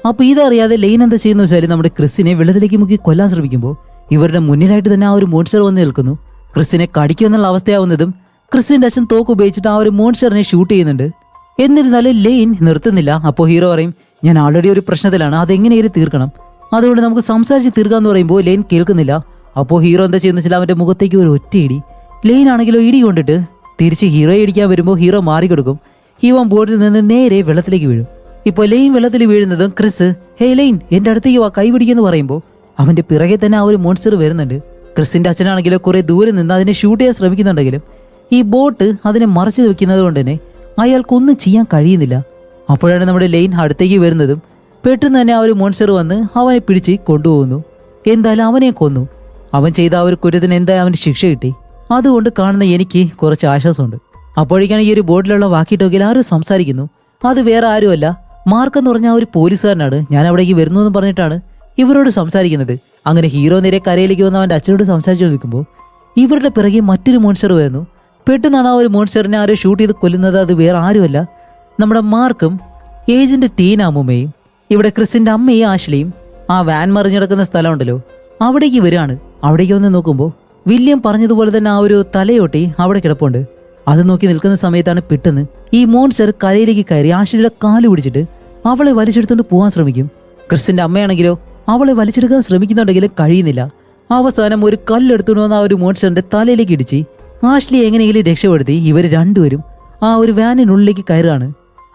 അപ്പോൾ ഇതറിയാതെ ലെയ്ൻ എന്താ ചെയ്യുന്ന വെച്ചാൽ നമ്മുടെ ക്രിസിനെ വെള്ളത്തിലേക്ക് മുക്കി കൊല്ലാൻ ശ്രമിക്കുമ്പോൾ ഇവരുടെ മുന്നിലായിട്ട് തന്നെ ആ ഒരു മോൺസ്റ്റർ വന്ന് നിൽക്കുന്നു. ക്രിസിനെ കടിക്കുമെന്നുള്ള അവസ്ഥയാവുന്നതും ക്രിസിന്റെ അച്ഛൻ തോക്ക് ഉപയോഗിച്ചിട്ട് ആ ഒരു മോൺസ്റ്ററിനെ ഷൂട്ട് ചെയ്യുന്നുണ്ട്. എന്നിരുന്നാലും ലെയ്ൻ നിർത്തുന്നില്ല. അപ്പോൾ ഹീറോ പറയും, ഞാൻ ആൾറെഡി ഒരു പ്രശ്നത്തിലാണ്, അതെങ്ങനെയും തീർക്കണം, അതുകൊണ്ട് നമുക്ക് സംസാരിച്ച് തീർക്കാന്ന് പറയുമ്പോൾ ലെയ്ൻ കേൾക്കുന്നില്ല. അപ്പോൾ ഹീറോ എന്താ ചെയ്യുന്ന വെച്ചാൽ അവന്റെ മുഖത്തേക്ക് ഒരു ഒറ്റ ഇടി. ലെയ്ൻ ആണെങ്കിലോ ഇടി കൊണ്ടിട്ട് തിരിച്ച് ഹീറോയെ ഇടിക്കാൻ വരുമ്പോൾ ഹീറോ മാറിക്കൊടുക്കും. ഹീവൻ ബോട്ടിൽ നിന്ന് നേരെ വെള്ളത്തിലേക്ക് വീഴും. ഇപ്പോൾ ലെയ്ൻ വെള്ളത്തിൽ വീഴുന്നതും ക്രിസ്, ഹേ ലെയ്ൻ എൻ്റെ അടുത്തേക്ക് വാ, കൈ പിടിക്കെന്ന് പറയുമ്പോൾ അവന്റെ പിറകെ തന്നെ ആ ഒരു മോൺസ്റ്റർ വരുന്നുണ്ട്. ക്രിസിന്റെ അച്ഛനാണെങ്കിലോ കുറെ ദൂരെ നിന്ന് അതിനെ ഷൂട്ട് ചെയ്യാൻ ശ്രമിക്കുന്നുണ്ടെങ്കിലും ഈ ബോട്ട് അതിനെ മറച്ചു വെക്കുന്നത് കൊണ്ട് തന്നെ അയാൾക്കൊന്നും ചെയ്യാൻ കഴിയുന്നില്ല. അപ്പോഴാണ് നമ്മുടെ ലെയ്ൻ അടുത്തേക്ക് വരുന്നതും പെട്ടെന്ന് തന്നെ ആ ഒരു മോൺസ്റ്റർ വന്ന് അവനെ പിടിച്ച് കൊണ്ടുപോകുന്നു. എന്തായാലും അവനെ കൊന്നു. അവൻ ചെയ്ത ആ ഒരു കുറ്റത്തിന് എന്തായാലും അവന് ശിക്ഷ കിട്ടി. അതുകൊണ്ട് കാണുന്ന എനിക്ക് കുറച്ച് ആശ്വാസമുണ്ട്. അപ്പോഴേക്കാണ് ഈ ഒരു ബോർഡിലുള്ള വാക്കി ടോക്കിൽ ആരും സംസാരിക്കുന്നു. അത് വേറെ ആരുമല്ല, മാർക്ക് എന്ന് പറഞ്ഞ ആ ഒരു പോലീസുകാരനാണ്. ഞാൻ അവിടേക്ക് വരുന്നു എന്ന് പറഞ്ഞിട്ടാണ് ഇവരോട് സംസാരിക്കുന്നത്. അങ്ങനെ ഹീറോ നേരെ കരയിലേക്ക് വന്ന് അവൻ്റെ അച്ഛനോട് സംസാരിച്ചു നിൽക്കുമ്പോൾ ഇവരുടെ പിറകെ മറ്റൊരു മോൺസ്റ്റർ വരുന്നു. പെട്ടെന്നാണ് ആ ഒരു മോൺസ്റ്ററിനെ ആരും ഷൂട്ട് ചെയ്ത് കൊല്ലുന്നത്. അത് വേറെ ആരുമല്ല, നമ്മുടെ മാർക്കും ഏജന്റ് ടീന അമ്മൂമ്മയും ഇവിടെ ക്രിസിന്റെ അമ്മയും ആഷ്ലിയും ആ വാൻ മറിഞ്ഞു കിടക്കുന്ന സ്ഥലമുണ്ടല്ലോ അവിടേക്ക് വരികയാണ്. അവിടേക്ക് വന്ന് നോക്കുമ്പോൾ വില്യം പറഞ്ഞതുപോലെ തന്നെ ആ ഒരു തലയോട്ടി അവിടെ കിടപ്പുണ്ട്. അത് നോക്കി നിൽക്കുന്ന സമയത്താണ് പെട്ടെന്ന് ഈ മോൺസ്റ്റർ കരയിലേക്ക് കയറി ആഷ്ലിയുടെ കാല് പിടിച്ചിട്ട് അവളെ വലിച്ചെടുത്തുകൊണ്ട് പോകാൻ ശ്രമിക്കും. ക്രിസിന്റെ അമ്മയാണെങ്കിലോ അവളെ വലിച്ചെടുക്കാൻ ശ്രമിക്കുന്നുണ്ടെങ്കിലും കഴിയുന്നില്ല. അവസാനം ഒരു കല്ലെടുത്തുകൊണ്ട് വന്ന ആ ഒരു മോൺസ്റ്ററിന്റെ തലയിലേക്ക് ഇടിച്ച് ആഷ്ലി എങ്ങനെയെങ്കിലും രക്ഷപ്പെടുത്തി ഇവർ രണ്ടുപേരും ആ ഒരു വാനിനുള്ളിലേക്ക് കയറുകയാണ്.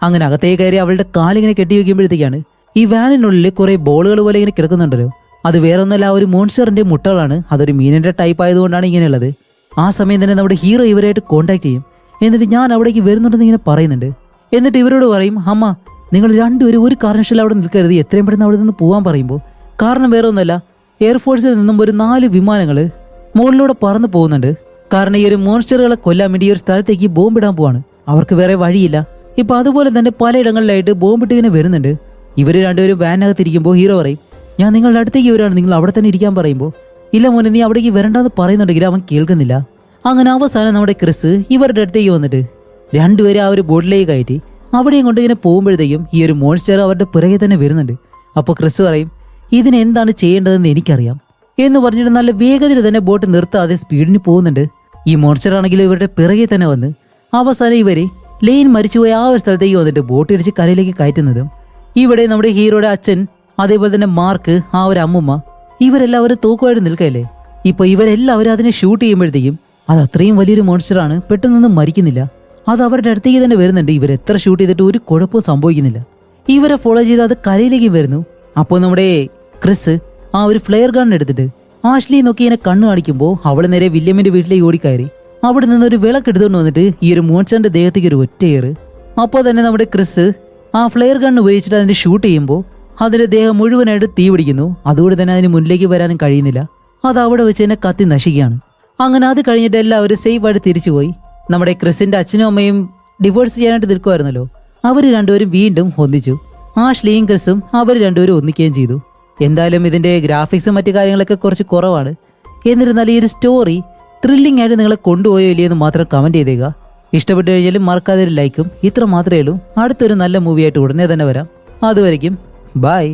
അങ്ങനെ അകത്തേക്ക് കയറി അവളുടെ കാലിങ്ങനെ കെട്ടി വയ്ക്കുമ്പോഴത്തേക്കാണ് ഈ വാനിനുള്ളിൽ കുറെ ബോളുകൾ പോലെ ഇങ്ങനെ കിടക്കുന്നുണ്ടല്ലോ. അത് വേറെ ഒന്നല്ല, ആ ഒരു മോൺസ്റ്ററിന്റെ മുട്ടകളാണ്. അതൊരു മീനിന്റെ ടൈപ്പ് ആയതുകൊണ്ടാണ് ഇങ്ങനെയുള്ളത്. ആ സമയം തന്നെ നമ്മുടെ ഹീറോ ഇവരായിട്ട് കോൺടാക്ട് ചെയ്യും. എന്നിട്ട് ഞാൻ അവിടേക്ക് വരുന്നുണ്ടെന്ന് ഇങ്ങനെ പറയുന്നുണ്ട്. എന്നിട്ട് ഇവരോട് പറയും, അമ്മ നിങ്ങൾ രണ്ടുപേരും ഒരു കാരണവശാലും അവിടെ നിൽക്കരുത്, എത്രയും പെട്ടെന്ന് അവിടെ നിന്ന് പോകാൻ പറയുമ്പോൾ. കാരണം വേറെ ഒന്നല്ല, എയർഫോഴ്സിൽ നിന്നും ഒരു 4 വിമാനങ്ങൾ മുകളിലൂടെ പറന്നു പോകുന്നുണ്ട്. കാരണം ഈ ഒരു മോൺസ്റ്ററുകളെ കൊല്ലാൻ വേണ്ടി ഈ ഒരു സ്ഥലത്തേക്ക് ബോംബിടാൻ പോവാണ്. അവർക്ക് വേറെ വഴിയില്ല. ഇപ്പൊ അതുപോലെ തന്നെ പലയിടങ്ങളിലായിട്ട് ബോംബിട്ട് ഇങ്ങനെ വരുന്നുണ്ട്. ഇവർ രണ്ടുപേരും വാനകത്തിരിക്കുമ്പോൾ ഹീറോ പറയും, ഞാൻ നിങ്ങളുടെ അടുത്തേക്ക് വരാണ്, നിങ്ങൾ അവിടെ തന്നെ ഇരിക്കാൻ പറയുമ്പോൾ, ഇല്ല മോനെ നീ അവിടേക്ക് വരണ്ടെന്ന് പറയുന്നുണ്ടെങ്കിൽ അവൻ കേൾക്കുന്നില്ല. അങ്ങനെ അവസാനം നമ്മുടെ ക്രിസ് ഇവരുടെ അടുത്തേക്ക് വന്നിട്ട് രണ്ടുപേരെ ആ ഒരു ബോട്ടിലേക്ക് കയറ്റി അവിടെയും കൊണ്ട് ഇങ്ങനെ പോകുമ്പോഴത്തേക്കും ഈ ഒരു മോൺസ്റ്റർ അവരുടെ പിറകെ തന്നെ വരുന്നുണ്ട്. അപ്പോൾ ക്രിസ് പറയും, ഇതിനെന്താണ് ചെയ്യേണ്ടതെന്ന് എനിക്കറിയാം എന്ന് പറഞ്ഞിട്ട് നല്ല വേഗത്തിൽ തന്നെ ബോട്ട് നിർത്താതെ സ്പീഡിന് പോകുന്നുണ്ട്. ഈ മോൺസ്റ്റർ ആണെങ്കിലും ഇവരുടെ പിറകെ തന്നെ വന്ന് അവസാനം ഇവരെ ലെയിൻ മരിച്ചുപോയ ആ ഒരു സ്ഥലത്തേക്ക് വന്നിട്ട് ബോട്ട് ഇടിച്ച് കരയിലേക്ക് കയറ്റുന്നതും ഇവിടെ നമ്മുടെ ഹീറോയുടെ അച്ഛൻ, അതേപോലെ തന്നെ മാർക്ക്, ആ ഒരു അമ്മുമ്മ, ഇവരെല്ലാവരും തോക്കുമായിട്ട് നിൽക്കല്ലേ. ഇപ്പൊ ഇവരെല്ലാവരും അതിനെ ഷൂട്ട് ചെയ്യുമ്പോഴത്തേക്കും അത് അത്രയും വലിയൊരു മോൺസ്റ്ററാണ്, പെട്ടെന്നൊന്നും മരിക്കുന്നില്ല. അത് അവരുടെ അടുത്തേക്ക് തന്നെ വരുന്നുണ്ട്. ഇവരെത്ര ഷൂട്ട് ചെയ്തിട്ട് ഒരു കുഴപ്പവും സംഭവിക്കുന്നില്ല. ഇവരെ ഫോളോ ചെയ്ത് അത് കരയിലേക്ക് വരുന്നു. അപ്പോൾ നമ്മുടെ ക്രിസ് ആ ഒരു ഫ്ലെയർ ഗൺ എടുത്തിട്ട് ആഷ്ലി നോക്കി ഇങ്ങനെ കണ്ണു കാണിക്കുമ്പോൾ അവള് നേരെ വില്യമിന്റെ വീട്ടിലേക്ക് ഓടിക്കയറി അവിടെ നിന്ന് ഒരു വിളക്ക് എടുത്തുകൊണ്ട് വന്നിട്ട് ഈ ഒരു മോൺസ്റ്ററിന്റെ ദേഹത്തേക്ക് ഒരു ഒറ്റയേറ്. അപ്പോൾ തന്നെ നമ്മുടെ ക്രിസ് ആ ഫ്ലെയർ ഗൺ ഉപയോഗിച്ചിട്ട് അതിനെ ഷൂട്ട് ചെയ്യുമ്പോൾ അതിന്റെ ദേഹം മുഴുവനായിട്ട് തീ പിടിക്കുന്നു. അതുകൊണ്ട് തന്നെ അതിന് മുന്നിലേക്ക് വരാനും കഴിയുന്നില്ല. അത് അവിടെ വെച്ച് തന്നെ കത്തി നശിക്കുകയാണ്. അങ്ങനെ അത് കഴിഞ്ഞിട്ട് എല്ലാവരും സേഫ് ആയിട്ട് തിരിച്ചുപോയി. നമ്മുടെ ക്രിസിന്റെ അച്ഛനും അമ്മയും ഡിവോഴ്സ് ചെയ്യാനായിട്ട് നിൽക്കുമായിരുന്നല്ലോ, അവർ രണ്ടുപേരും വീണ്ടും ഒന്നിച്ചു. ആഷ്ലിയും ക്രിസും അവർ രണ്ടുപേരും ഒന്നിക്കുകയും ചെയ്തു. എന്തായാലും ഇതിന്റെ ഗ്രാഫിക്സും മറ്റു കാര്യങ്ങളൊക്കെ കുറച്ച് കുറവാണ്. എന്നിരുന്നാലും ഈ ഒരു സ്റ്റോറി ത്രില്ലിംഗ് ആയിട്ട് നിങ്ങളെ കൊണ്ടുപോയോ ഇല്ലയെന്ന് മാത്രം കമന്റ് ചെയ്തേക്കുക. ഇഷ്ടപ്പെട്ടു കഴിഞ്ഞാലും മറക്കാതെ ഒരു ലൈക്കും. ഇത്ര മാത്രമേ ഉള്ളൂ. അടുത്തൊരു നല്ല മൂവിയായിട്ട് ഉടനെ തന്നെ വരാം. അതുവരയ്ക്കും ബൈ.